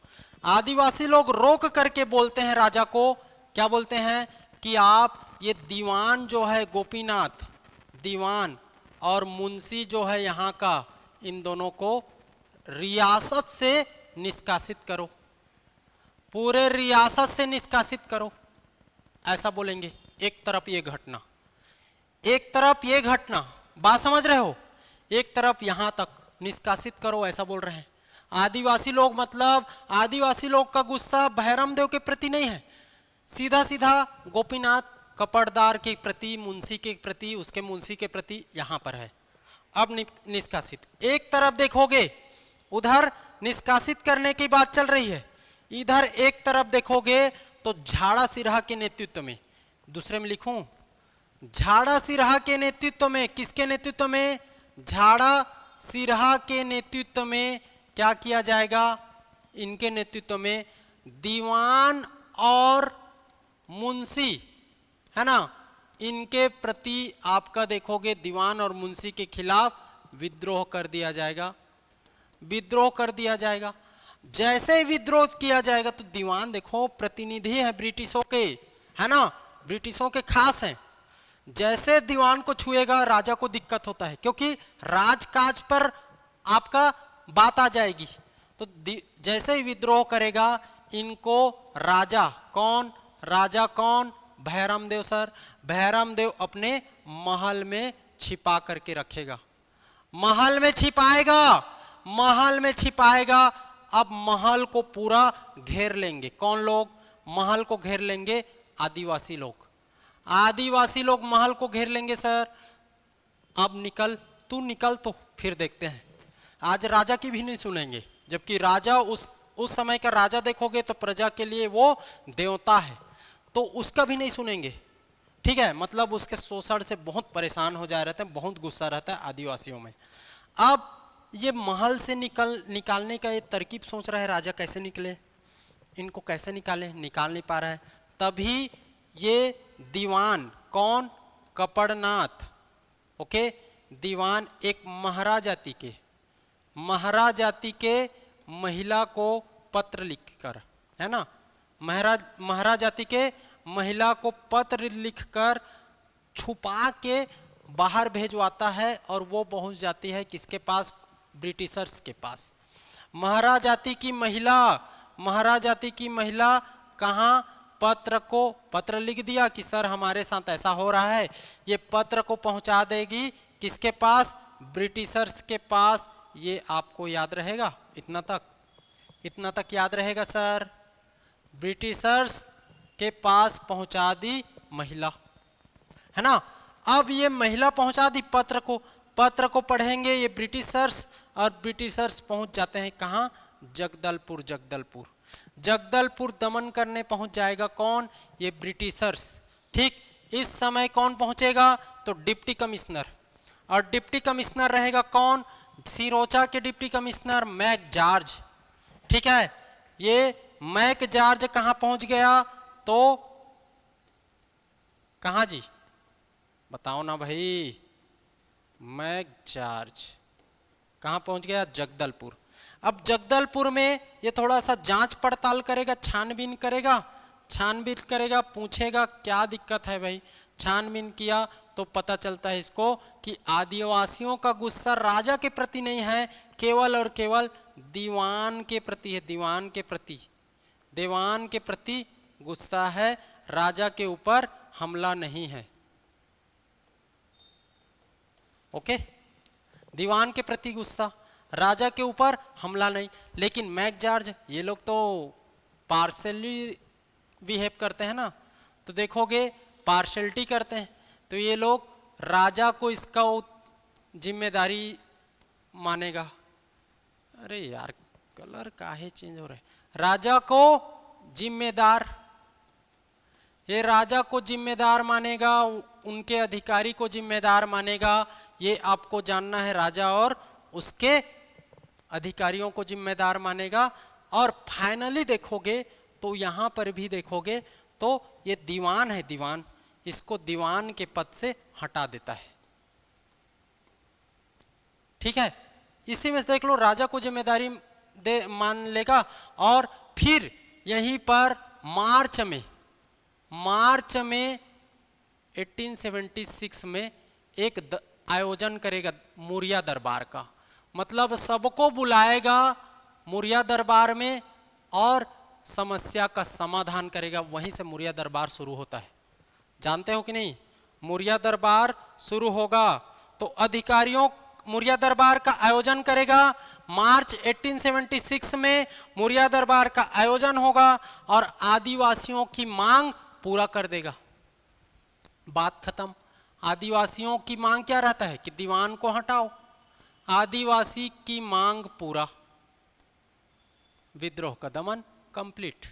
आदिवासी लोग रोक करके बोलते हैं राजा को, क्या बोलते हैं कि आप ये दीवान जो है गोपीनाथ, दीवान और मुंशी जो है यहाँ का, इन दोनों को रियासत से निष्कासित करो, पूरे रियासत से निष्कासित करो, ऐसा बोलेंगे। एक तरफ ये घटना, बात समझ रहे हो? एक तरफ यहां तक निष्कासित करो, ऐसा बोल रहे हैं। आदिवासी लोग, मतलब आदिवासी लोग का गुस्सा भैरम देव के प्रति नहीं है, सीधा सीधा गोपीनाथ कपड़दार के प्रति, मुंशी के प्रति, उसके मुंशी के प्रति यहां पर है। अब निष्कासित, एक तरफ देखोगे उधर निष्कासित करने की बात चल रही है, इधर एक तरफ देखोगे तो झाड़ा सिरहा के नेतृत्व में, दूसरे में लिखूं, झाड़ा सिरहा के नेतृत्व में, किसके नेतृत्व में? झाड़ा सिरहा के नेतृत्व में क्या किया जाएगा? इनके नेतृत्व में दीवान और मुंशी, है ना, इनके प्रति आपका देखोगे दीवान और मुंशी के खिलाफ विद्रोह कर दिया जाएगा। विद्रोह कर दिया जाएगा। जैसे ही विद्रोह किया जाएगा तो दीवान देखो प्रतिनिधि है ब्रिटिशों के, है ना, ब्रिटिशों के खास हैं। जैसे दीवान को छुएगा राजा को दिक्कत होता है, क्योंकि राजकाज पर आपका बात आ जाएगी। तो जैसे ही विद्रोह करेगा इनको राजा कौन? भैरम देव सर। भैरम देव अपने महल में छिपा करके रखेगा, महल में छिपाएगा। अब महल को पूरा घेर लेंगे, कौन लोग? महल को घेर लेंगे आदिवासी लोग। आदिवासी लोग महल को घेर लेंगे सर। अब तू निकल तो फिर देखते हैं। आज राजा की भी नहीं सुनेंगे, जबकि राजा उस समय का राजा देखोगे तो प्रजा के लिए वो देवता है, तो उसका भी नहीं सुनेंगे। ठीक है, मतलब उसके शोषण से बहुत परेशान हो जा रहते हैं, बहुत गुस्सा रहता है आदिवासियों में। अब ये महल से निकालने का ये तरकीब सोच रहा है राजा, कैसे निकले, इनको कैसे निकाले, निकाल नहीं पा रहा है। तभी ये दीवान, कौन? कपड़नाथ, ओके, दीवान एक महरा जाति के महिला को पत्र लिखकर, है ना, महरा जाति के महिला को पत्र लिखकर छुपा के बाहर भेजवाता है, और वो पहुंच जाती है किसके पास? ब्रिटिशर्स के पास। महरा जाति की महिला कहाँ? पत्र लिख दिया कि सर हमारे साथ ऐसा हो रहा है, ये पत्र को पहुंचा देगी किसके पास? ब्रिटिशर्स के पास। ये आपको याद रहेगा, इतना तक याद रहेगा सर। ब्रिटिशर्स के पास पहुंचा दी महिला, है ना। अब ये महिला पहुंचा दी पत्र को पढ़ेंगे ये ब्रिटिशर्स, और ब्रिटिशर्स पहुंच जाते हैं कहाँ? जगदलपुर दमन करने पहुंच जाएगा कौन? ये ब्रिटिशर्स। ठीक, इस समय कौन पहुंचेगा? तो डिप्टी कमिश्नर, और डिप्टी कमिश्नर रहेगा कौन? सिरोचा के डिप्टी कमिश्नर मैकजॉर्ज। ठीक है, ये मैकजॉर्ज कहाँ पहुंच गया? तो कहाँ जी, बताओ ना भाई। मैकजॉर्ज कहाँ पहुंच गया? जगदलपुर। अब जगदलपुर में ये थोड़ा सा जांच पड़ताल करेगा, छानबीन करेगा, पूछेगा क्या दिक्कत है भाई। छानबीन किया तो पता चलता है इसको कि आदिवासियों का गुस्सा राजा के प्रति नहीं है, केवल और केवल दीवान के प्रति है। दीवान के प्रति गुस्सा है, राजा के ऊपर हमला नहीं है। ओके, दीवान के प्रति गुस्सा, राजा के ऊपर हमला नहीं। लेकिन मैकजॉर्ज ये लोग तो पार्शली बिहेव करते हैं ना, तो देखोगे पार्शलिटी करते हैं, तो ये लोग राजा को इसका जिम्मेदारी मानेगा। अरे यार कलर काहे चेंज हो रहा है, राजा को जिम्मेदार, ये राजा को जिम्मेदार मानेगा, उनके अधिकारी को जिम्मेदार मानेगा, ये आपको जानना है। राजा और उसके अधिकारियों को जिम्मेदार मानेगा। और फाइनली देखोगे तो यहां पर भी देखोगे तो ये दीवान है, दीवान, इसको दीवान के पद से हटा देता है। ठीक है, इसी में से देख लो राजा को जिम्मेदारी दे मान लेगा। और फिर यहीं पर मार्च में 1876 में एक आयोजन करेगा मुरिया दरबार का, मतलब सबको बुलाएगा मुरिया दरबार में और समस्या का समाधान करेगा। वहीं से मुरिया दरबार शुरू होता है, जानते हो कि नहीं? मुरिया दरबार शुरू होगा तो अधिकारियों मुरिया दरबार का आयोजन करेगा। मार्च 1876 में मुरिया दरबार का आयोजन होगा और आदिवासियों की मांग पूरा कर देगा। बात खत्म। आदिवासियों की मांग क्या रहता है कि दीवान को हटाओ, आदिवासी की मांग पूरा, विद्रोह का दमन कंप्लीट।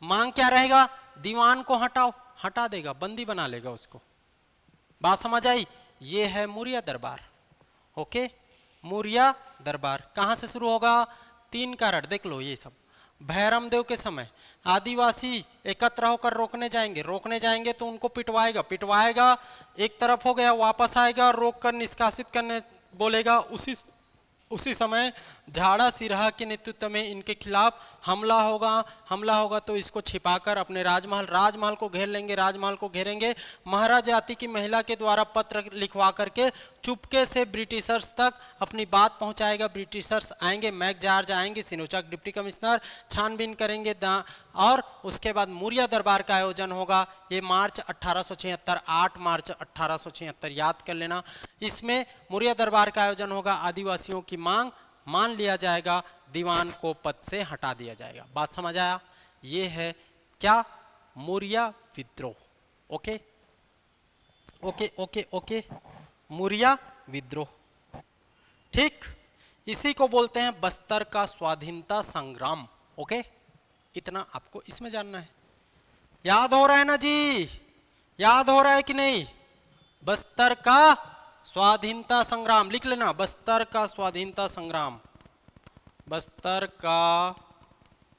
मांग क्या रहेगा? दीवान को हटाओ, हटा देगा, बंदी बना लेगा उसको। बात समझ आई? ये है मुरिया दरबार। ओके, मुरिया दरबार कहां से शुरू होगा? 3 कारण देख लो। ये सब भैरम देव के समय आदिवासी एकत्र होकर रोकने जाएंगे तो उनको पिटवाएगा, एक तरफ हो गया, वापस आएगा, रोक कर निष्कासित करने बोलेगा। उसी समय झाड़ा सिरहा के नेतृत्व में इनके खिलाफ हमला होगा तो इसको छिपाकर अपने राजमहल को घेर लेंगे। राजमहल को घेरेंगे, महाराज जाति की महिला के द्वारा पत्र लिखवा करके चुपके से ब्रिटिशर्स तक अपनी बात पहुंचाएगा। ब्रिटिशर्स आएंगे, मैकजॉर्ज आएंगे, सिनोचक डिप्टी कमिश्नर छानबीन करेंगे और उसके बाद मुरिया दरबार का आयोजन होगा। ये मार्च 1876, 8 मार्च 1876 याद कर लेना। इसमें मुरिया दरबार का आयोजन होगा, आदिवासियों की मांग मान लिया जाएगा, दीवान को पद से हटा दिया जाएगा। बात समझ आया? ये है क्या? मुरिया विद्रोह। Okay okay okay okay, Muria विद्रोह। ठीक, इसी को बोलते हैं बस्तर का स्वाधीनता संग्राम। ओके, इतना आपको इसमें जानना है। याद हो रहा है ना जी? याद हो रहा है कि नहीं? बस्तर का स्वाधीनता संग्राम लिख लेना, बस्तर का स्वाधीनता संग्राम, बस्तर का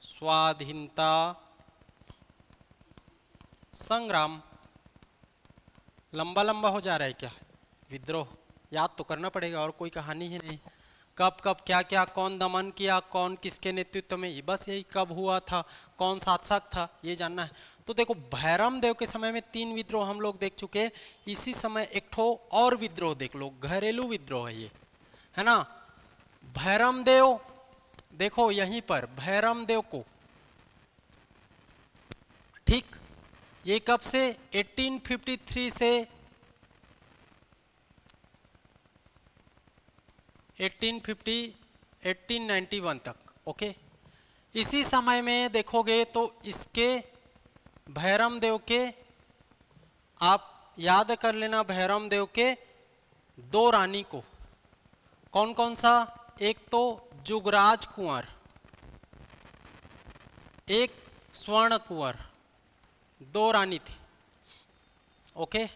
स्वाधीनता संग्राम। लंबा लंबा हो जा रहा है क्या? विद्रोह याद तो करना पड़ेगा, और कोई कहानी ही नहीं। कब कब क्या क्या, कौन दमन किया, कौन किसके नेतृत्व में, बस यही, कब हुआ था, कौन शासक था, ये जानना है। तो देखो भैरम देव के समय में 3 विद्रोह हम लोग देख चुके। इसी समय एक ठो और विद्रोह देख लो, घरेलू विद्रोह है ये, है ना। भैरम देव देखो यहीं पर भैरम देव को, ठीक, ये कब से? 1853 से 1891 तक। ओके, इसी समय में देखोगे तो इसके भैरम देव के, आप याद कर लेना, भैरम देव के 2 रानी को, कौन कौन सा? एक तो जुगराज कुंवर, एक स्वर्ण कुंवर, 2 रानी थी। ओके,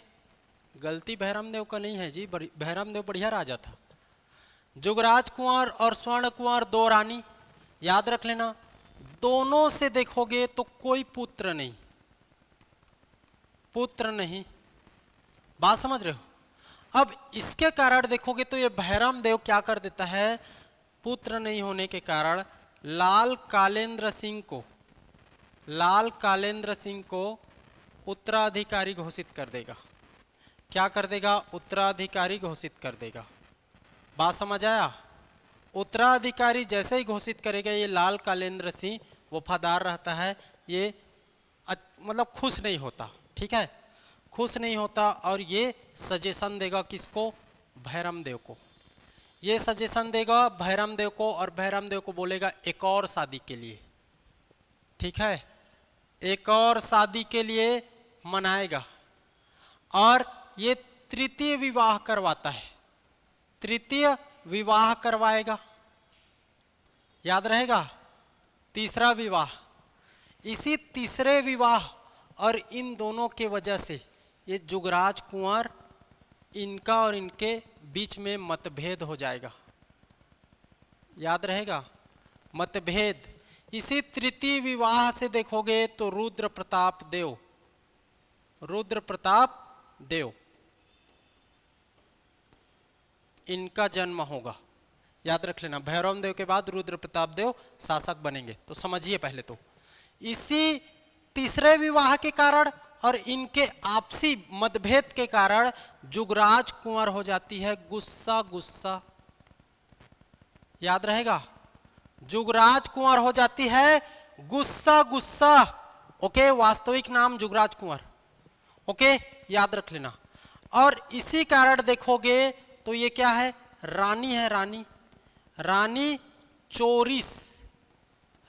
गलती भैरम देव का नहीं है जी, भैरम देव बढ़िया राजा था। जुगराज कुंवर और स्वर्ण कुंवर 2 रानी, याद रख लेना। दोनों से देखोगे तो कोई पुत्र नहीं, बात समझ रहे हो? अब इसके कारण देखोगे तो ये भैरम देव क्या कर देता है, पुत्र नहीं होने के कारण लाल कालेंद्र सिंह को उत्तराधिकारी घोषित कर देगा। क्या कर देगा? उत्तराधिकारी घोषित कर देगा। बात समझ आया? उत्तराधिकारी जैसे ही घोषित करेगा, ये लाल कालेंद्र सिंह वफादार रहता है, ये मतलब खुश नहीं होता, ठीक है, खुश नहीं होता। और ये सजेशन देगा किसको? भैरम देव को। ये सजेशन देगा भैरम देव को और भैरम देव को बोलेगा एक और शादी के लिए, ठीक है, एक और शादी के लिए मनाएगा। और ये तृतीय विवाह करवाता है, तृतीय विवाह करवाएगा, याद रहेगा, तीसरा विवाह। इसी तीसरे विवाह और इन दोनों के वजह से ये जुगराज कुंवर, इनका और इनके बीच में मतभेद हो जाएगा, याद रहेगा, मतभेद। इसी तृतीय विवाह से देखोगे तो रुद्र प्रताप देव, रुद्र प्रताप देव इनका जन्म होगा, याद रख लेना। भैरव देव के बाद रुद्र प्रताप देव शासक बनेंगे। तो समझिए पहले तो इसी तीसरे विवाह के कारण और इनके आपसी मतभेद के कारण जुगराज कुंवर हो जाती है गुस्सा गुस्सा, याद रहेगा, जुगराज कुंवर हो जाती है गुस्सा गुस्सा। ओके, वास्तविक नाम जुगराज कुंवर, ओके, याद रख लेना। और इसी कारण देखोगे तो ये क्या है? रानी है, रानी, रानी चोरिस,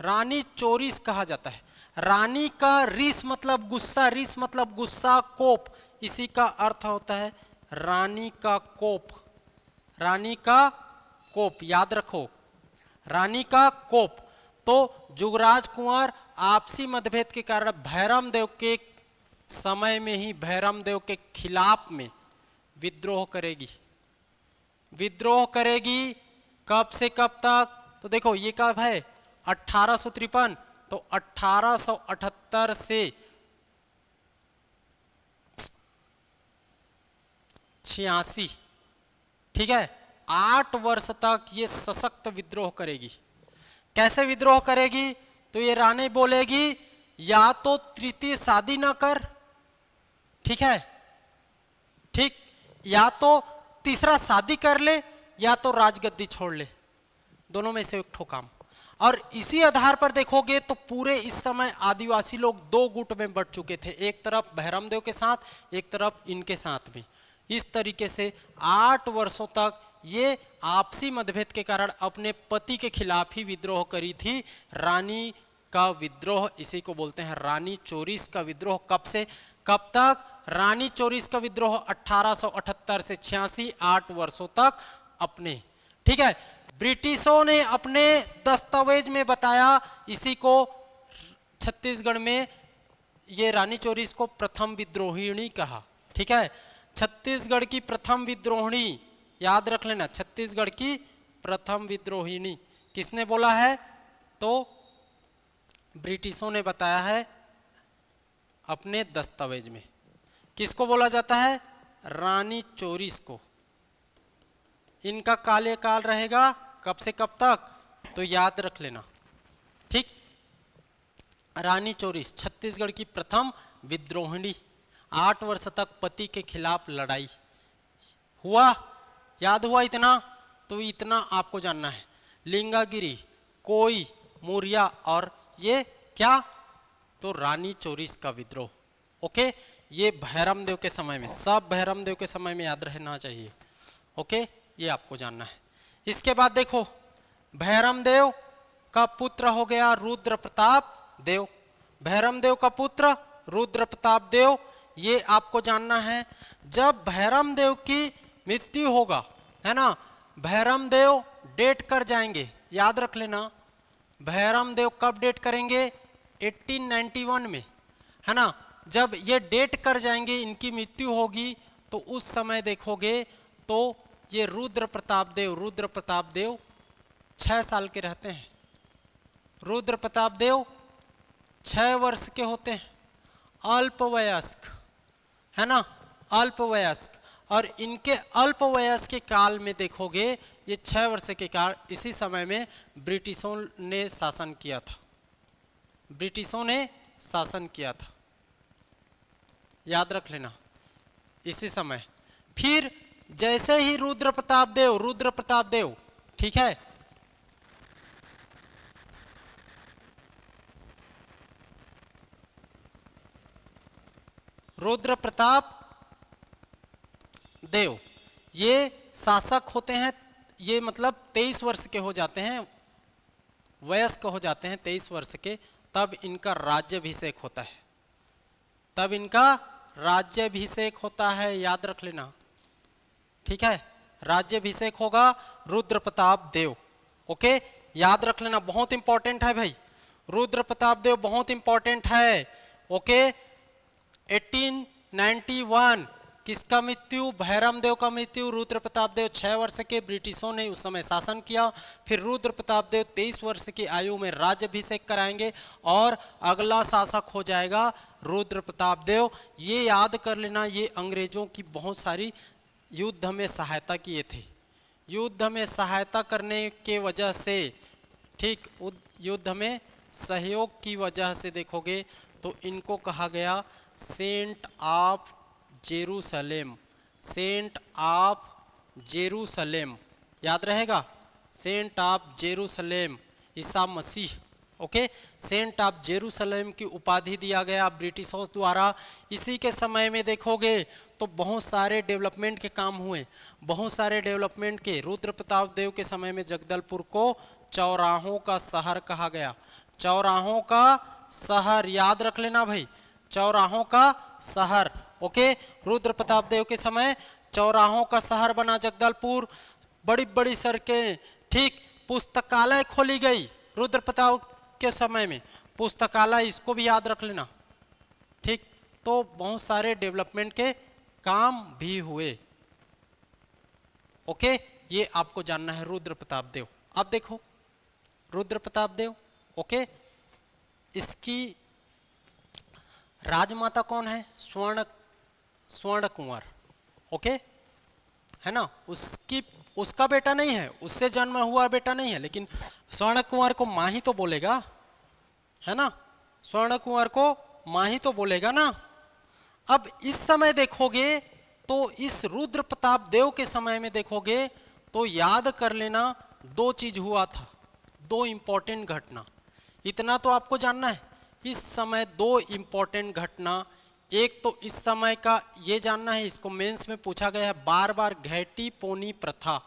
रानी चोरिस कहा जाता है। रानी का रिस मतलब गुस्सा, रिस मतलब गुस्सा, कोप, इसी का अर्थ होता है रानी का कोप, रानी का कोप, याद रखो, रानी का कोप। तो जुगराज कुंवर आपसी मतभेद के कारण भैरम देव के समय में ही भैरम देव के खिलाफ में विद्रोह करेगी, विद्रोह करेगी। कब से कब तक? तो देखो ये कब है? 1853। तो 1878 से 86, ठीक है, 8 वर्ष तक ये सशक्त विद्रोह करेगी। कैसे विद्रोह करेगी? तो ये रानी बोलेगी या तो तृतीय शादी ना कर, ठीक है, ठीक, या तो तीसरा शादी कर ले या तो राजगद्दी छोड़ ले, दोनों में से एक ठो काम। और इसी आधार पर देखोगे तो पूरे इस समय आदिवासी लोग दो गुट में बढ़ चुके थे, एक तरफ भैरम देव के साथ, एक तरफ इनके साथ में। इस तरीके से 8 वर्षों तक ये आपसी मतभेद के कारण अपने पति के खिलाफ ही विद्रोह करी थी। रानी का विद्रोह, इसी को बोलते हैं रानी चोरिस का विद्रोह। कब से कब तक? रानी चोरिस का विद्रोह 1878 से 86, 8 वर्षों तक अपने, ठीक है। ब्रिटिशों ने अपने दस्तावेज में बताया, इसी को छत्तीसगढ़ में ये रानी चोरिस को प्रथम विद्रोहिणी कहा, ठीक है, छत्तीसगढ़ की प्रथम विद्रोहिणी, याद रख लेना, छत्तीसगढ़ की प्रथम विद्रोहिणी किसने बोला है? तो ब्रिटिशों ने बताया है अपने दस्तावेज में। किसको बोला जाता है? रानी चोरिस को। इनका कार्यकाल रहेगा कब से कब तक? तो याद रख लेना, ठीक, रानी चोरिस छत्तीसगढ़ की प्रथम विद्रोहिणी। 8 वर्ष तक पति के खिलाफ लड़ाई हुआ, याद हुआ इतना? तो इतना आपको जानना है। लिंगागिरी, कोई, मुरिया और ये क्या? तो रानी चोरिस का विद्रोह। ओके, ये भैरम देव के समय में, सब भैरम देव के समय में याद रहना चाहिए। ओके, ये आपको जानना है। इसके बाद देखो, भैरम देव का पुत्र हो गया रुद्र प्रताप देव। भैरम देव का पुत्र रुद्र प्रताप देव, ये आपको जानना है। जब भैरम देव की मृत्यु होगा, है ना, भैरम देव डेट कर जाएंगे, याद रख लेना। भैरम देव कब डेट करेंगे? 1891 में, है ना। जब ये डेट कर जाएंगे, इनकी मृत्यु होगी, तो उस समय देखोगे तो ये रुद्र प्रताप देव 6 साल के रहते हैं। रुद्र प्रताप देव 6 वर्ष के होते हैं, अल्पवयस्क, है ना, अल्पवयस्क। और इनके अल्पवयस्क के काल में देखोगे, ये 6 वर्ष के काल, इसी समय में ब्रिटिशों ने शासन किया था, ब्रिटिशों ने शासन किया था, याद रख लेना, इसी समय। फिर जैसे ही रुद्र प्रताप देव, ठीक है, रुद्र प्रताप देव ये शासक होते हैं, ये मतलब 23 वर्ष के हो जाते हैं, वयस्क हो जाते हैं 23 वर्ष के, तब इनका राज्याभिषेक होता है, तब इनका राज्याभिषेक होता है, याद रख लेना, ठीक है। राज्याभिषेक होगा रुद्र प्रताप देव, ओके, याद रख लेना, बहुत इंपॉर्टेंट है भाई, रुद्र प्रताप देव बहुत इंपॉर्टेंट है, ओके। 1891 किसका मृत्यु? भैरम देव का मृत्यु। रुद्र प्रताप देव 6 वर्ष के, ब्रिटिशों ने उस समय शासन किया, फिर रुद्र प्रताप देव 23 वर्ष की आयु में राज्याभिषेक कराएंगे और अगला शासक हो जाएगा रुद्र प्रताप देव। ये याद कर लेना, ये अंग्रेजों की बहुत सारी युद्ध में सहायता किए थे, युद्ध में सहायता करने के वजह से, ठीक, युद्ध में सहयोग की वजह से देखोगे तो इनको कहा गया saint of Jerusalem, saint of Jerusalem, याद रहेगा, सेंट ऑफ जेरूसलेम, ईसा मसीह, ओके, सेंट ऑफ जेरूसलेम की उपाधि दिया गया ब्रिटिशों द्वारा। इसी के समय में देखोगे तो बहुत सारे डेवलपमेंट के काम हुए, बहुत सारे डेवलपमेंट के। रुद्र प्रताप देव के समय में जगदलपुर को चौराहों का शहर कहा गया, चौराहों का शहर, याद रख लेना भाई, चौराहों का शहर, ओके। रुद्र प्रताप देव के समय चौराहों का शहर बना जगदलपुर, बड़ी बड़ी सड़कें, ठीक, पुस्तकालय खोली गई रुद्र प्रताप के समय में, पुस्तकालय, इसको भी याद रख लेना, ठीक। तो बहुत सारे डेवलपमेंट के काम भी हुए, ओके, ये आपको जानना है रुद्र प्रताप देव। अब देखो रुद्र प्रताप देव, ओके, इसकी राजमाता कौन है? स्वर्ण कुंवर, ओके, है ना, उसका बेटा नहीं है, उससे जन्म हुआ बेटा नहीं है, लेकिन स्वर्ण कुंवर को माँ ही तो बोलेगा, है ना, स्वर्ण कुंवर को माँ ही तो बोलेगा ना। अब इस समय देखोगे तो इस रुद्र प्रताप देव के समय में देखोगे तो याद कर लेना, दो चीज हुआ था, दो इंपॉर्टेंट घटना, इतना तो आपको जानना है। इस समय दो इंपॉर्टेंट घटना, एक तो इस समय का ये जानना है, इसको मेंस में पूछा गया है बार बार, घैटी पोनी प्रथा,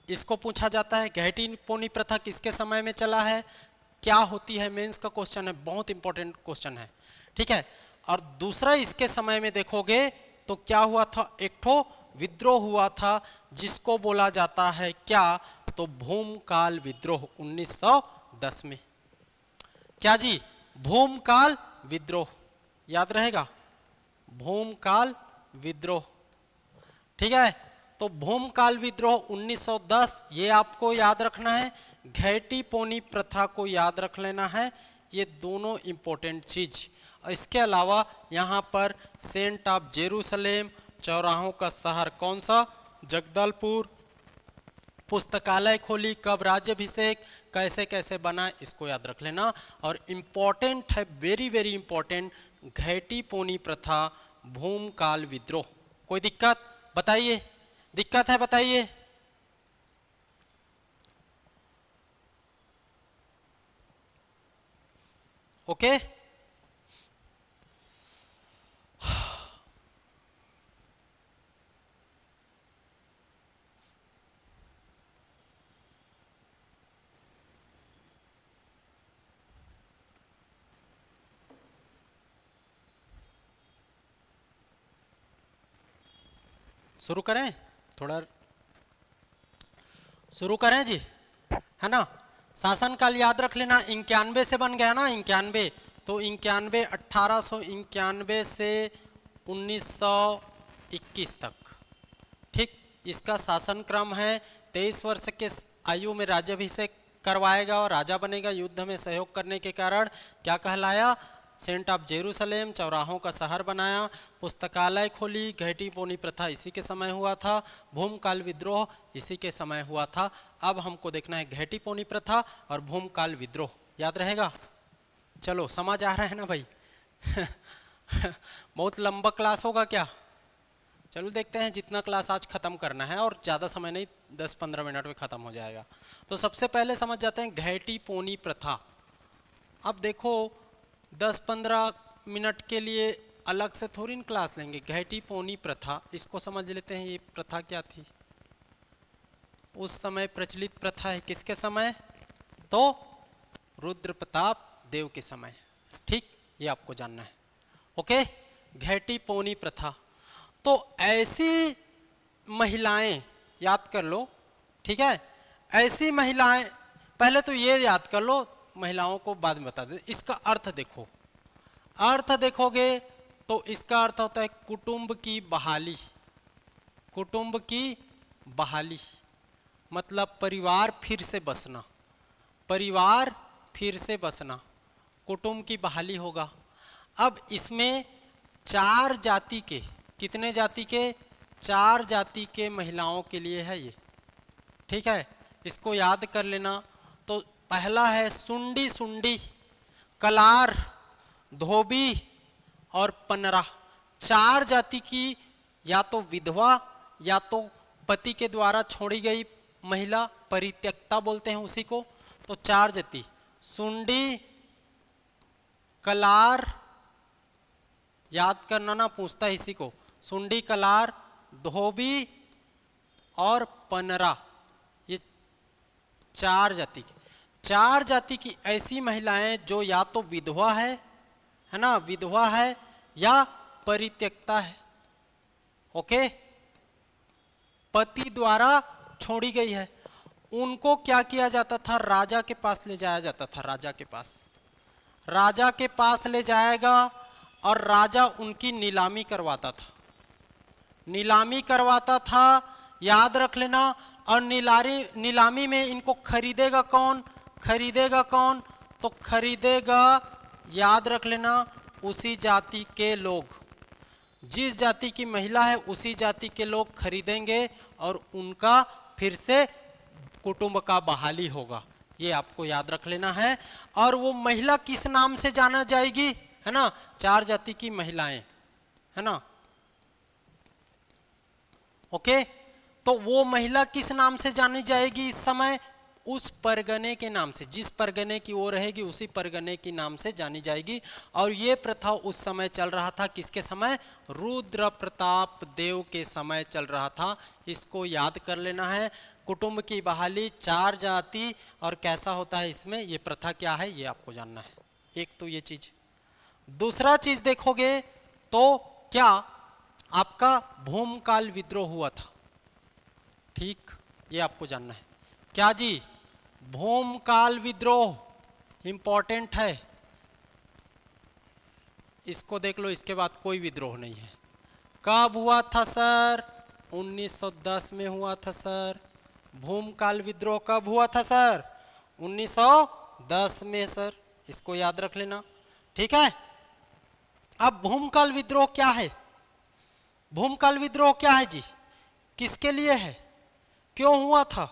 इसको पूछा जाता है, घैटी पोनी प्रथा किसके समय में चला है, क्या होती है, मेंस का क्वेश्चन है, बहुत इंपॉर्टेंट क्वेश्चन है, ठीक है। और दूसरा इसके समय में देखोगे तो क्या हुआ था, एक ठो विद्रोह हुआ था, जिसको बोला जाता है क्या, तो भूमकाल विद्रोह 1910 में, क्या जी, भूमकाल विद्रोह, याद रहेगा, भूमकाल विद्रोह, ठीक है। तो भूमकाल विद्रोह 1910, ये आपको याद रखना है, घैटी पोनी प्रथा को याद रख लेना है, ये दोनों इंपॉर्टेंट चीज। इसके अलावा यहाँ पर सेंट ऑफ जेरूसलेम, चौराहों का शहर कौन सा, जगदलपुर, पुस्तकालय खोली, कब राज्याभिषेक, कैसे कैसे बना, इसको याद रख लेना। और इम्पॉर्टेंट है, वेरी वेरी इंपॉर्टेंट, घैटी पोनी प्रथा, भूमकाल विद्रोह। कोई दिक्कत बताइए, दिक्कत है बताइए। ओके, शुरू करें, थोड़ा शुरू करें जी, है ना। शासनकाल याद रख लेना, 91 से बन गया ना, 91, तो 91, 1891 से 1921 तक, ठीक, इसका शासन क्रम है। 23 वर्ष के आयु में राज्याभिषेक करवाएगा और राजा बनेगा, युद्ध में सहयोग करने के कारण क्या कहलाया, सेंट ऑफ जेरूसलेम, चौराहों का शहर बनाया, पुस्तकालय खोली, घैटी पोनी प्रथा इसी के समय हुआ था, भूमकाल विद्रोह इसी के समय हुआ था। अब हमको देखना है घैटी पोनी प्रथा और भूमकाल विद्रोह, याद रहेगा। चलो समझ आ रहा है ना भाई बहुत लंबा क्लास होगा क्या, चलो देखते हैं, जितना क्लास आज खत्म करना है, और ज़्यादा समय नहीं, 10-15 मिनट में ख़त्म हो जाएगा। तो सबसे पहले समझ जाते हैं घैटी पोनी प्रथा। अब देखो 10-15 मिनट के लिए अलग से थोड़ी न क्लास लेंगे। घैटी पौनी प्रथा, इसको समझ लेते हैं। ये प्रथा क्या थी? उस समय प्रचलित प्रथा है। किसके समय? तो रुद्र प्रताप देव के समय। ठीक, ये आपको जानना है। ओके, घैटी पौनी प्रथा। तो ऐसी महिलाएं याद कर लो, ठीक है? ऐसी महिलाएं, पहले तो ये याद कर लो, महिलाओं को बाद में बता दे। इसका अर्थ देखो, अर्थ देखोगे तो इसका अर्थ होता है कुटुंब की बहाली। कुटुंब की बहाली मतलब परिवार फिर से बसना, परिवार फिर से बसना, कुटुंब की बहाली होगा। अब इसमें 4 जाति के, कितने जाति के? 4 जाति के महिलाओं के लिए है ये। ठीक है, इसको याद कर लेना। तो पहला है सुंडी, सुंडी, कलार, धोबी और पनरा। 4 जाति की या तो विधवा या तो पति के द्वारा छोड़ी गई महिला, परित्यक्ता बोलते हैं उसी को। तो 4 जाति, सुंडी, कलार, याद करना ना, पूछता है इसी को, सुंडी, कलार, धोबी और पनरा। ये 4 जाति की, 4 जाति की ऐसी महिलाएं जो या तो विधवा है ना, विधवा है या परित्यक्ता है। ओके, पति द्वारा छोड़ी गई है। उनको क्या किया जाता था? राजा के पास ले जाया जाता था। राजा के पास, राजा के पास ले जाएगा और राजा उनकी नीलामी करवाता था। नीलामी करवाता था, याद रख लेना। और नीलामी में इनको खरीदेगा कौन? खरीदेगा कौन? तो खरीदेगा, याद रख लेना, उसी जाति के लोग। जिस जाति की महिला है उसी जाति के लोग खरीदेंगे और उनका फिर से कुटुंब का बहाली होगा। ये आपको याद रख लेना है। और वो महिला किस नाम से जाना जाएगी? है ना, 4 जाति की महिलाएं, है ना। ओके, तो वो महिला किस नाम से जानी जाएगी इस समय? उस परगने के नाम से। जिस परगने की वो रहेगी उसी परगने के नाम से जानी जाएगी। और ये प्रथा उस समय चल रहा था, किसके समय? रुद्र प्रताप देव के समय चल रहा था। इसको याद कर लेना है। कुटुंब की बहाली, 4 जाति, और कैसा होता है इसमें, ये प्रथा क्या है ये आपको जानना है। एक तो ये चीज। दूसरा चीज देखोगे तो क्या आपका भूमकाल विद्रोह हुआ था। ठीक, ये आपको जानना है। क्या जी? भूमकाल विद्रोह इंपॉर्टेंट है, इसको देख लो। इसके बाद कोई विद्रोह नहीं है। कब हुआ था सर? 1910 में हुआ था सर। भूमकाल विद्रोह कब हुआ था सर? 1910 में सर। इसको याद रख लेना, ठीक है। अब भूमकाल विद्रोह क्या है? भूमकाल विद्रोह क्या है जी? किसके लिए है? क्यों हुआ था?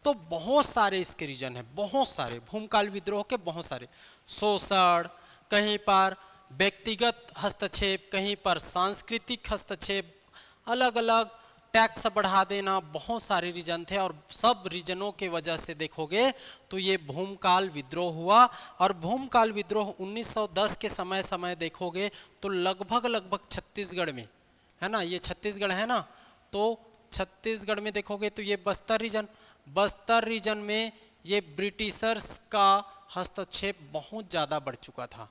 तो बहुत सारे इसके रीजन है, बहुत सारे। भूमकाल विद्रोह के बहुत सारे। शोषण, कहीं पर व्यक्तिगत हस्तक्षेप, कहीं पर सांस्कृतिक हस्तक्षेप, अलग अलग टैक्स बढ़ा देना, बहुत सारे रीजन थे। और सब रीजनों के वजह से देखोगे तो ये भूमकाल विद्रोह हुआ। और भूमकाल विद्रोह 1910 के समय देखोगे तो लगभग छत्तीसगढ़ में, है ना, ये छत्तीसगढ़ है ना, तो छत्तीसगढ़ में देखोगे तो ये बस्तर रीजन में ये ब्रिटिशर्स का हस्तक्षेप बहुत ज़्यादा बढ़ चुका था।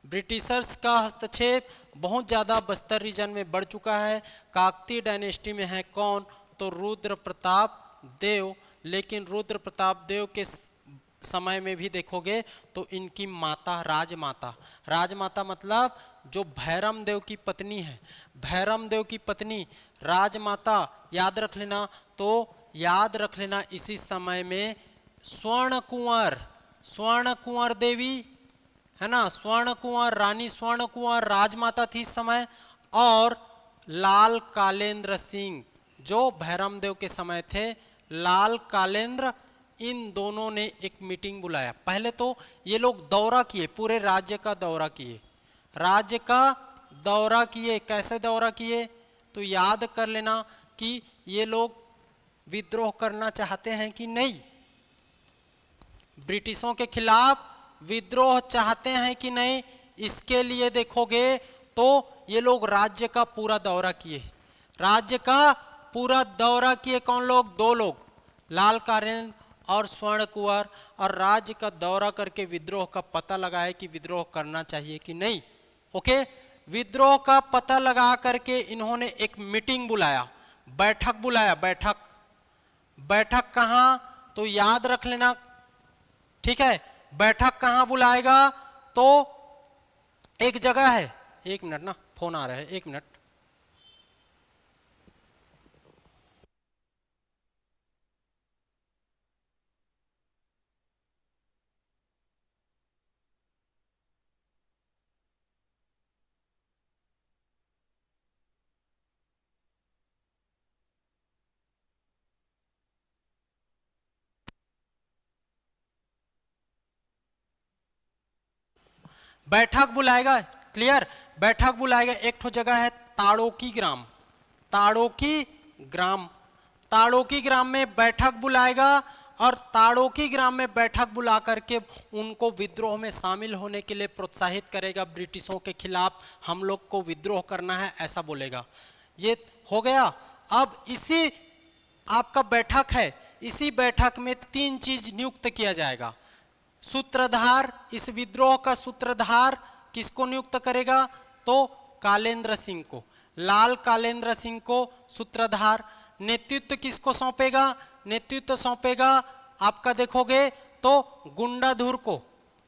ब्रिटिशर्स का हस्तक्षेप बहुत ज़्यादा बस्तर रीजन में बढ़ चुका है। काकतीय डायनेस्टी में है कौन? तो रुद्र प्रताप देव। लेकिन रुद्र प्रताप देव के समय में भी देखोगे तो इनकी माता, राजमाता मतलब जो भैरम देव की पत्नी है, भैरम देव की पत्नी राजमाता, याद रख लेना। तो याद रख लेना, इसी समय में स्वर्ण कुंवर देवी, है ना, स्वर्ण कुंवर, रानी स्वर्ण कुंवर राजमाता थी इस समय। और लाल कालेंद्र सिंह जो भैरम देव के समय थे, लाल कालेंद्र, इन दोनों ने एक मीटिंग बुलाया। पहले तो ये लोग दौरा किए, पूरे राज्य का दौरा किए, राज्य का दौरा किए। कैसे दौरा किए? तो याद कर लेना कि ये लोग विद्रोह करना चाहते हैं कि नहीं, ब्रिटिशों के खिलाफ विद्रोह चाहते हैं कि नहीं, इसके लिए देखोगे तो ये लोग राज्य का पूरा दौरा किए, राज्य का पूरा दौरा किए। कौन लोग? 2 लोग, लाल कारेंद्र और स्वर्ण कुंवर, और राज्य का दौरा करके विद्रोह का पता लगाया कि विद्रोह करना चाहिए कि नहीं। ओके, विद्रोह का पता लगा करके इन्होंने एक मीटिंग बुलाया, बैठक बुलाया। बैठक, बैठक कहां? तो याद रख लेना, ठीक है। बैठक कहां बुलाएगा? तो एक जगह है, 1 मिनट ना, फोन आ रहा है, 1 मिनट। बैठक बुलाएगा, क्लियर? बैठक बुलाएगा। एक ठो जगह है ताड़ोकी ग्राम, ताड़ोकी ग्राम, ताड़ोकी ग्राम में बैठक बुलाएगा, और ताड़ोकी ग्राम में बैठक बुला करके उनको विद्रोह में शामिल होने के लिए प्रोत्साहित करेगा। ब्रिटिशों के खिलाफ हम लोग को विद्रोह करना है, ऐसा बोलेगा। ये हो गया। अब इसी आपका बैठक है, इसी बैठक में 3 चीज नियुक्त किया जाएगा। सूत्रधार, इस विद्रोह का सूत्रधार किसको नियुक्त करेगा? तो कालेंद्र सिंह को, लाल कालेंद्र सिंह को सूत्रधार। नेतृत्व किसको सौंपेगा? नेतृत्व सौंपेगा आपका देखोगे तो गुंडाधुर को,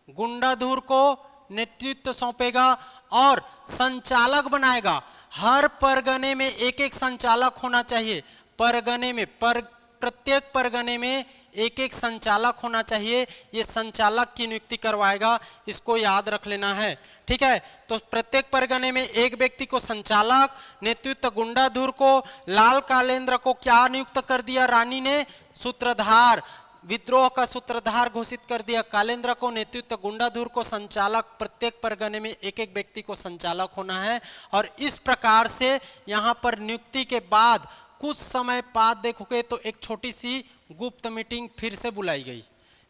गुंडाधुर को नेतृत्व सौंपेगा, और संचालक बनाएगा। हर परगने में एक एक संचालक होना चाहिए, परगने में प्रत्येक परगने में एक एक संचालक होना चाहिए। ये संचालक की नियुक्ति करवाएगा, इसको याद रख लेना है, ठीक है। तो प्रत्येक परगने में एक व्यक्ति को संचालक, नेतृत्व गुंडाधुर को, लाल कालेंद्र को क्या नियुक्त कर दिया रानी ने? सूत्रधार, विद्रोह का सूत्रधार घोषित कर दिया कालेंद्र को, नेतृत्व गुंडाधुर को, संचालक। प्रत्येक परगने में एक एक व्यक्ति को संचालक होना है। और इस प्रकार से यहां पर नियुक्ति के बाद कुछ समय बाद देखोगे तो एक छोटी सी गुप्त मीटिंग फिर से बुलाई गई,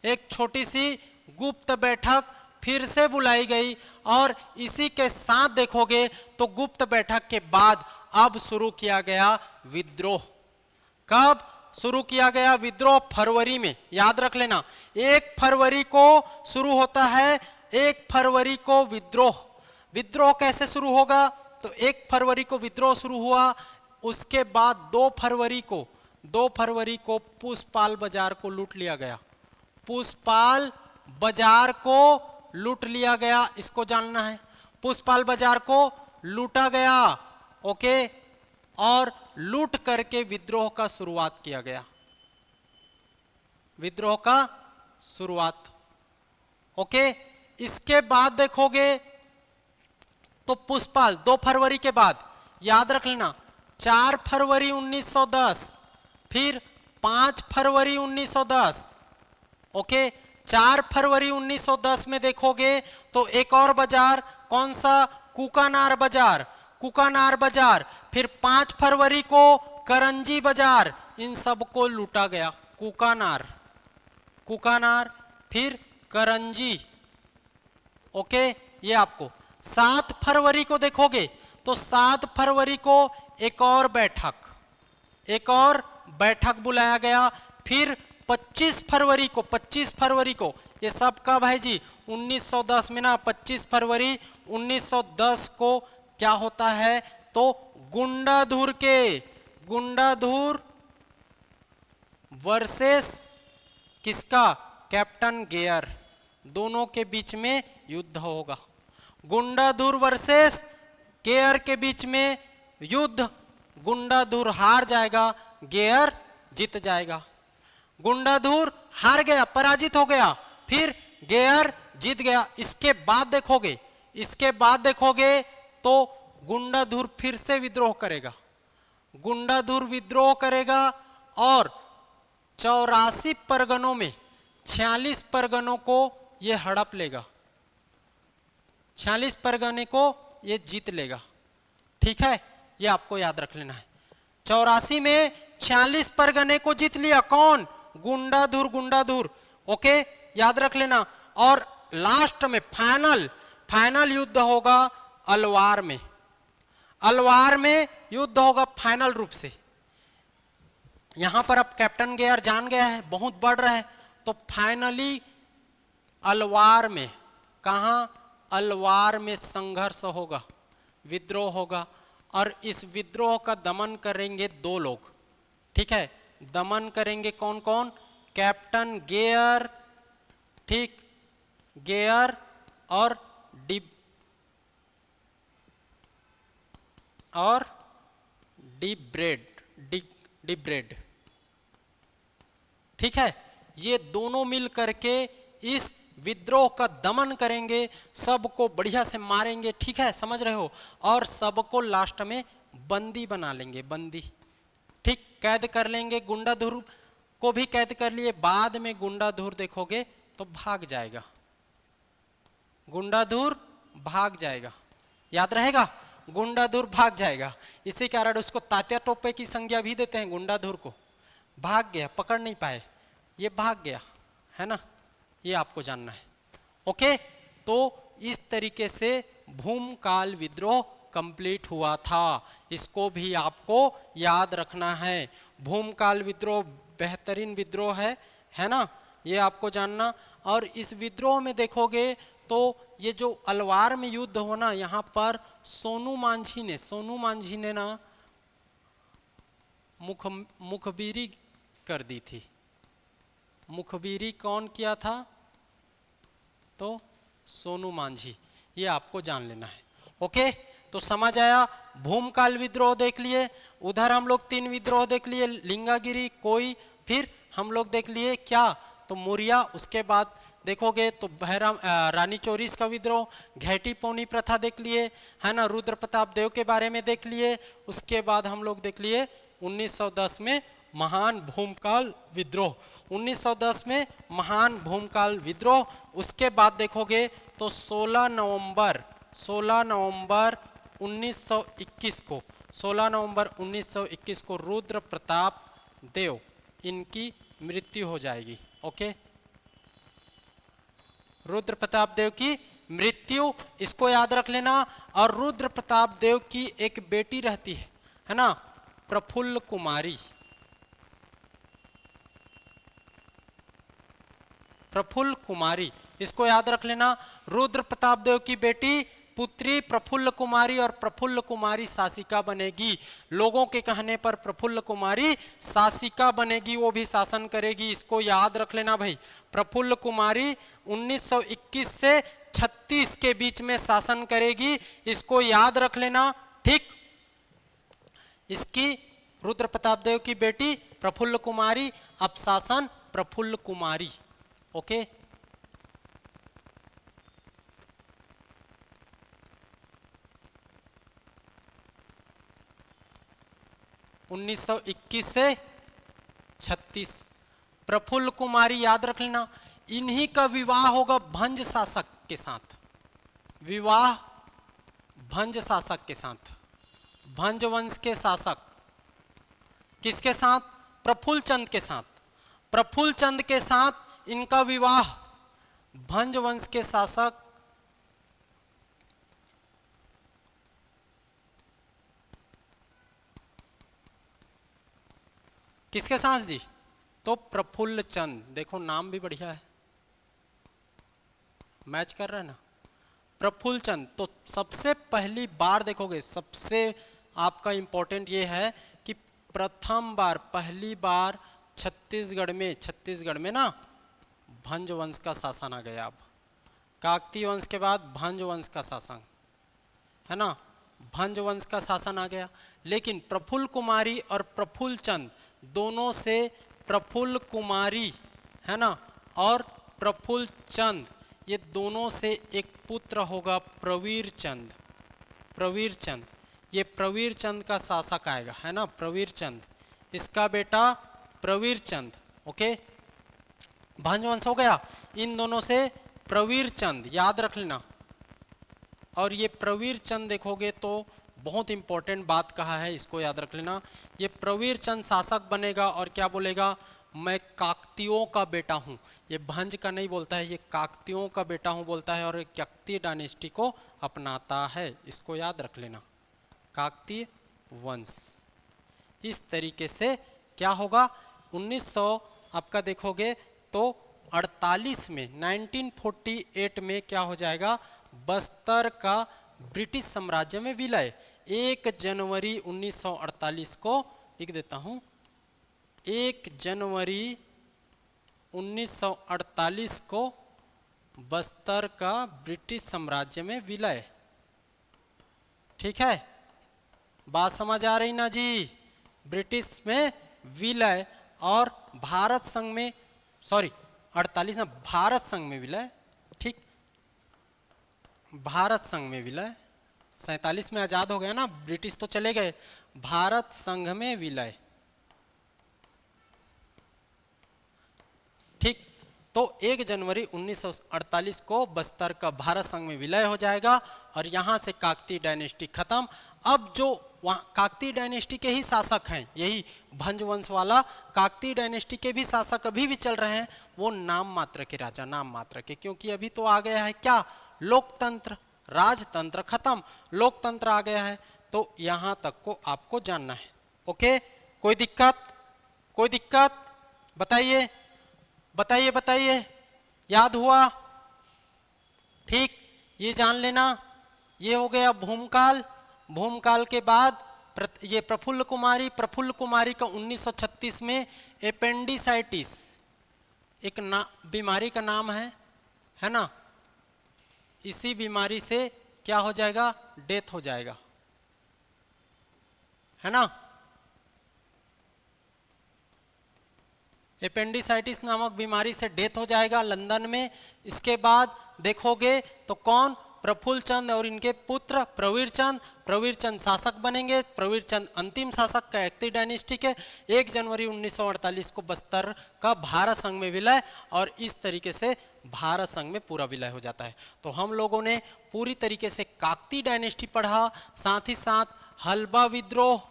एक छोटी सी गुप्त बैठक फिर से बुलाई गई। और इसी के साथ देखोगे तो गुप्त बैठक के बाद अब शुरू किया गया विद्रोह। कब शुरू किया गया विद्रोह? फरवरी में, याद रख लेना। 1 फरवरी को शुरू होता है, 1 फरवरी को विद्रोह। विद्रोह कैसे शुरू होगा? तो 1 फरवरी को विद्रोह शुरू हुआ, उसके बाद 2 फरवरी को पुष्पाल बाजार को लूट लिया गया, पुष्पाल बाजार को लूट लिया गया, इसको जानना है। पुष्पाल बाजार को लूटा गया, ओके, और लूट करके विद्रोह का शुरुआत किया गया, विद्रोह का शुरुआत, ओके। इसके बाद देखोगे तो पुष्पाल 2 फरवरी के बाद, याद रख लेना, 4 फरवरी 1910, फिर 5 फरवरी 1910, ओके। 4 फरवरी 1910 में देखोगे तो एक और बाजार, कौन सा? कुकानार बाजार, कुकानार बाजार। फिर 5 फरवरी को करंजी बाजार, इन सब को लूटा गया। कुकानार, कुकानार, फिर करंजी, ओके, ये आपको। 7 फरवरी को देखोगे तो 7 फरवरी को एक और बैठक बुलाया गया। फिर 25 फरवरी को ये सब कब है जी? 1910 में ना, 25 फरवरी 1910 को क्या होता है? तो गुंडाधुर वर्सेस किसका? कैप्टन गेयर, दोनों के बीच में युद्ध होगा। गुंडाधुर वर्सेस गेयर के बीच में युद्ध, गुंडाधुर हार जाएगा, गेयर जीत जाएगा। गुंडाधुर हार गया, पराजित हो गया, फिर गेयर जीत गया। इसके बाद देखोगे तो गुंडाधुर फिर से विद्रोह करेगा, गुंडाधुर विद्रोह करेगा, और 84 परगनों में 46 परगनों को ये हड़प लेगा, 46 परगने को ये जीत लेगा, ठीक है। ये आपको याद रख लेना है। 84 में 46 परगने को जीत लिया, कौन? गुंडाधुर, ओके, याद रख लेना। और लास्ट में फाइनल युद्ध होगा अलवार में, अलवार में युद्ध होगा फाइनल रूप से। यहां पर अब कैप्टन गेयर जान गया है, बहुत बढ़ रहा है, तो फाइनली अलवार में, कहां, अलवार में संघर्ष होगा, विद्रोह होगा, और इस विद्रोह का दमन करेंगे दो लोग, ठीक है, दमन करेंगे कौन कौन, कैप्टन गेयर, ठीक, गेयर और डिब्रेड, ठीक है, ये दोनों मिल करके इस विद्रोह का दमन करेंगे, सबको बढ़िया से मारेंगे, ठीक है, समझ रहे हो, और सबको लास्ट में बंदी बना लेंगे, बंदी, ठीक, कैद कर लेंगे। गुंडाधुर को भी कैद कर लिए, बाद में गुंडाधुर देखोगे तो भाग जाएगा, गुंडाधुर भाग जाएगा, याद रहेगा, गुंडाधुर भाग जाएगा, इसी कारण उसको तात्या टोपे की संज्ञा भी देते हैं गुंडाधुर को। भाग गया, पकड़ नहीं पाए, ये भाग गया, है ना, ये आपको जानना है। ओके, तो इस तरीके से भूमकाल विद्रोह कंप्लीट हुआ था, इसको भी आपको याद रखना है। भूमकाल विद्रोह बेहतरीन विद्रोह है ना, ये आपको जानना। और इस विद्रोह में देखोगे तो ये जो अलवार में युद्ध हुआ ना, यहाँ पर सोनू मांझी ने ना मुखबिरी कर दी थी। मुखबिरी कौन किया था, तो सोनू मांझी, ये आपको जान लेना है। ओके, तो समझ आया, भूमकाल विद्रोह देख लिए, उधर हम लोग 3 विद्रोह देख लिए, लिंगागिरी, कोई, फिर हम लोग देख लिए क्या, तो मौर्या, उसके बाद देखोगे तो रानी चोरिस का विद्रोह, घेटी पौनी प्रथा देख लिए, है ना, रुद्र प्रताप देव के बारे में देख लिए, उसके बाद हम लोग देख लिए 1910 में महान भूमकाल विद्रोह, 1910 में महान भूमकाल विद्रोह। उसके बाद देखोगे तो 16 नवंबर 1921 को रुद्र प्रताप देव, इनकी मृत्यु हो जाएगी। ओके, रुद्र प्रताप देव की मृत्यु, इसको याद रख लेना। और रुद्र प्रताप देव की एक बेटी रहती है ना, प्रफुल्ल कुमारी, प्रफुल्ल कुमारी, इसको याद रख लेना। रुद्र प्रताप देव की बेटी पुत्री प्रफुल्ल कुमारी, और प्रफुल्ल कुमारी शासिका बनेगी। लोगों के कहने पर प्रफुल्ल कुमारी शासिका बनेगी, वो भी शासन करेगी, इसको याद रख लेना भाई। प्रफुल्ल कुमारी 1921 से 36 के बीच में शासन करेगी, इसको याद रख लेना, ठीक। इसकी रुद्र प्रताप देव की बेटी प्रफुल्ल कुमारी, अब शासन प्रफुल्ल कुमारी। ओके, 1921 से 36, प्रफुल्ल कुमारी याद रख लेना। इन्हीं का विवाह होगा भंज शासक के साथ, विवाह भंज शासक के साथ, भंज वंश के शासक किसके साथ, प्रफुल्ल चंद के साथ, प्रफुल्ल चंद के साथ इनका विवाह भंज वंश के शासक किसके साथ जी, तो प्रफुल्ल चंद, देखो नाम भी बढ़िया है, मैच कर रहा है ना, प्रफुल्ल चंद। तो सबसे पहली बार देखोगे, सबसे आपका इंपॉर्टेंट ये है कि प्रथम बार, पहली बार छत्तीसगढ़ में ना भंज वंश का शासन आ गया। अब काकतीय वंश के बाद भंज वंश का शासन, है ना, भंज वंश का शासन आ गया। लेकिन प्रफुल्ल कुमारी और प्रफुल्ल चंद दोनों से, प्रफुल्ल कुमारी है ना और प्रफुल्ल चंद, ये दोनों से एक पुत्र होगा प्रवीर चंद, प्रवीर चंद, ये प्रवीर चंद का शासक आएगा, है ना, प्रवीर चंद, इसका बेटा प्रवीर चंद। ओके, भंज वंश हो गया, इन दोनों से प्रवीर चंद याद रख लेना। और ये प्रवीर चंद देखोगे तो बहुत इंपॉर्टेंट बात कहा है, इसको याद रख लेना। ये प्रवीर चंद शासक बनेगा और क्या बोलेगा, मैं काकतियों का बेटा हूं। ये भंज का नहीं बोलता है, ये काकतियों का बेटा हूं बोलता है और काकतीय डायनेस्टी को अपनाता है। इसको याद रख लेना, काकतीय वंश। इस तरीके से क्या होगा 1900 आपका देखोगे तो 48 में 1948 में क्या हो जाएगा, बस्तर का ब्रिटिश साम्राज्य में विलय। 1 जनवरी 1948 को लिख देता हूं, 1 जनवरी 1948 को बस्तर का ब्रिटिश साम्राज्य में विलय। ठीक है, बात समझ आ रही ना जी? ब्रिटिश में विलय और भारत संघ में, सॉरी 48 ना, भारत संघ में विलय। ठीक, भारत संघ में विलय। 47 में आजाद हो गया ना, ब्रिटिश तो चले गए, भारत संघ में विलय। ठीक, तो 1 जनवरी 1948 को बस्तर का भारत संघ में विलय हो जाएगा और यहां से काकतीय डायनेस्टी खत्म। अब जो वहाँ काकतीय डायनेस्टी के ही शासक हैं, यही भंज वंश वाला काकतीय डायनेस्टी के भी शासक अभी भी चल रहे हैं, वो नाम मात्र के राजा, नाम मात्र के, क्योंकि अभी तो आ गया है क्या, लोकतंत्र। राजतंत्र खत्म, लोकतंत्र आ गया है। तो यहां तक को आपको जानना है। ओके, कोई दिक्कत? कोई दिक्कत? बताइए बताइए बताइए, याद हुआ? ठीक, ये जान लेना। ये हो गया भूमकाल। भूमकाल के बाद ये प्रफुल्ल कुमारी का 1936 में एपेंडिसाइटिस एक बीमारी का नाम है ना, इसी बीमारी से क्या हो जाएगा, डेथ हो जाएगा, है ना। एपेंडिसाइटिस नामक बीमारी से डेथ हो जाएगा लंदन में। इसके बाद देखोगे तो कौन, प्रफुल्ल चंद और इनके पुत्र प्रवीर चंद शासक बनेंगे। प्रवीर चंद अंतिम शासक काकतीय डायनेस्टी के। 1 जनवरी 1948 को बस्तर का भारत संघ में विलय और इस तरीके से भारत संघ में पूरा विलय हो जाता है। तो हम लोगों ने पूरी तरीके से काकतीय डायनेस्टी पढ़ा, साथ ही साथ हल्बा विद्रोह।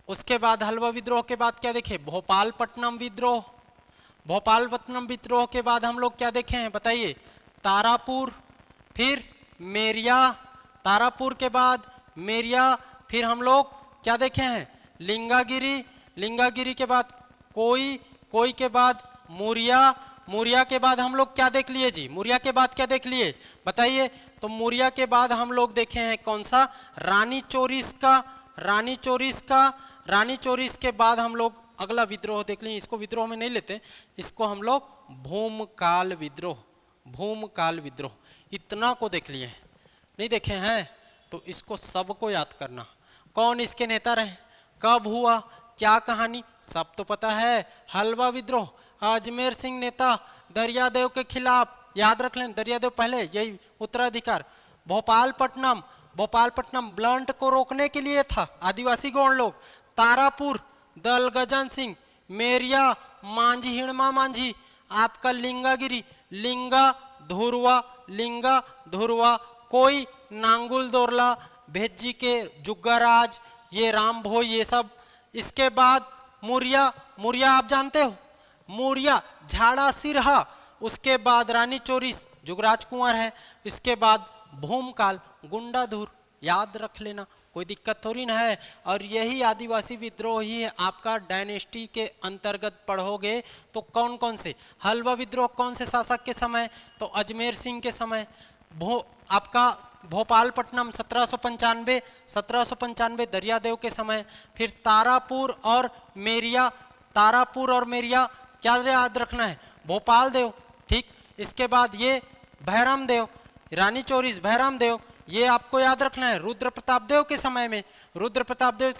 उसके बाद हल्बा विद्रोह के बाद क्या देखे, भोपालपट्टनम विद्रोह। भोपालपट्टनम विद्रोह के बाद हम लोग क्या देखे हैं बताइए, तारापुर, फिर मेरिया। तारापुर के बाद मेरिया, फिर हम लोग क्या देखे हैं, लिंगागिरी। लिंगागिरी के बाद कोई के बाद मुरिया। मुरिया के बाद हम लोग क्या देख लिए जी, मुरिया के बाद क्या देख लिए बताइए। तो मुरिया के बाद हम लोग देखे हैं कौन सा, रानी चोरिस का। रानी चोरिस के बाद हम लोग अगला विद्रोह देख लिए, इसको विद्रोह में नहीं लेते, इसको हम लोग भूमकाल विद्रोह। इतना को देख लिए, नहीं देखे हैं तो इसको सबको याद करना। कौन इसके नेता रहे, कब हुआ, क्या कहानी, सब तो पता है। हल्बा विद्रोह, अजमेर सिंह नेता, दरियादेव के खिलाफ, याद रख लें, दरियादेव पहले, यही उत्तराधिकार। भोपालपट्टनम ब्लंट को रोकने के लिए था, आदिवासी गौड़ लोग। तारापुर दलगजन सिंह, मेरिया मांझी, हिड़मा मांझी। आपका लिंगागिरी, लिंगा धुरवा, कोई नांगुल दोरला, भेजी के जुग्गाराज, ये राम भोई, ये सब। इसके बाद मुरिया आप जानते हो, मुरिया झाड़ा सिरहा। उसके बाद रानी चोरिस, जुगराज कुंवर है। इसके बाद भूमकाल, गुंडाधुर, याद रख लेना, कोई दिक्कत थोड़ी ना है। और यही आदिवासी विद्रोह ही है आपका डायनेस्टी के अंतर्गत पढ़ोगे तो कौन कौन से, हल्बा विद्रोह कौन से शासक के समय, तो अजमेर सिंह के समय। आपका भोपालपट्टनम 1795 दरियादेव के समय। फिर तारापुर और मेरिया क्या याद रखना है, भोपाल देव। ठीक, इसके बाद ये भैरम देव, रानी चोरिस, भैरम देव, ये आपको याद रखना है। रुद्र प्रताप देव के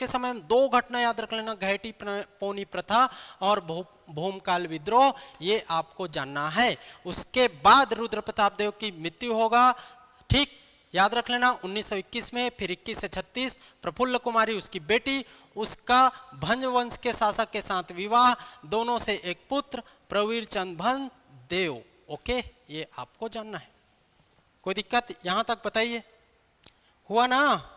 समय में, दो घटना याद रख लेना, घैटी पौनी प्रथा और भूमकाल विद्रोह, ये आपको जानना है। उसके बाद रुद्र प्रताप देव की मृत्यु होगा, ठीक, याद रख लेना 1921 में। फिर 21 से 36 प्रफुल्ल कुमारी उसकी बेटी, उसका भंज वंश के शासक के साथ विवाह, दोनों से एक पुत्र प्रवीर चंद भंज देव। ओके, ये आपको जानना है। कोई दिक्कत यहां तक बताइए, हुआ ना?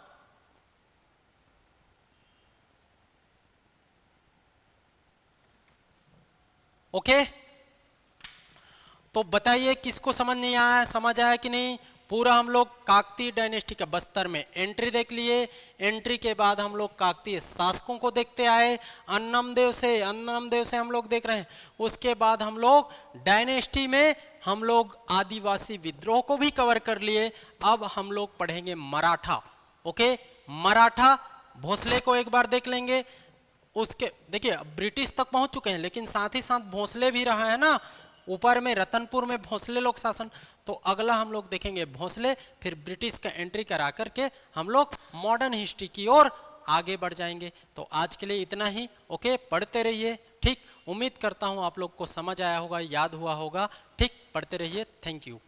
ओके, तो बताइए किसको समझ नहीं आया, समझ आया कि नहीं। पूरा हम लोग काकतीय डायनेस्टी का बस्तर में एंट्री देख लिए। एंट्री के बाद हम लोग काकतीय शासकों को देखते आए, अन्नमदेव से हम लोग देख रहे हैं। उसके बाद हम लोग डायनेस्टी में हम लोग आदिवासी विद्रोह को भी कवर कर लिए। अब हम लोग पढ़ेंगे मराठा। ओके, मराठा भोसले को एक बार देख लेंगे। उसके देखिए ब्रिटिश तक पहुंच चुके हैं, लेकिन साथ ही साथ भोसले भी रहा है ना, ऊपर में रतनपुर में भोसले लोग शासन। तो अगला हम लोग देखेंगे भोसले, फिर ब्रिटिश का एंट्री करा करके हम लोग मॉडर्न हिस्ट्री की ओर आगे बढ़ जाएंगे। तो आज के लिए इतना ही। ओके, पढ़ते रहिए। ठीक, उम्मीद करता हूं आप लोग को समझ आया होगा, याद हुआ होगा। ठीक, पढ़ते रहिए। Thank you.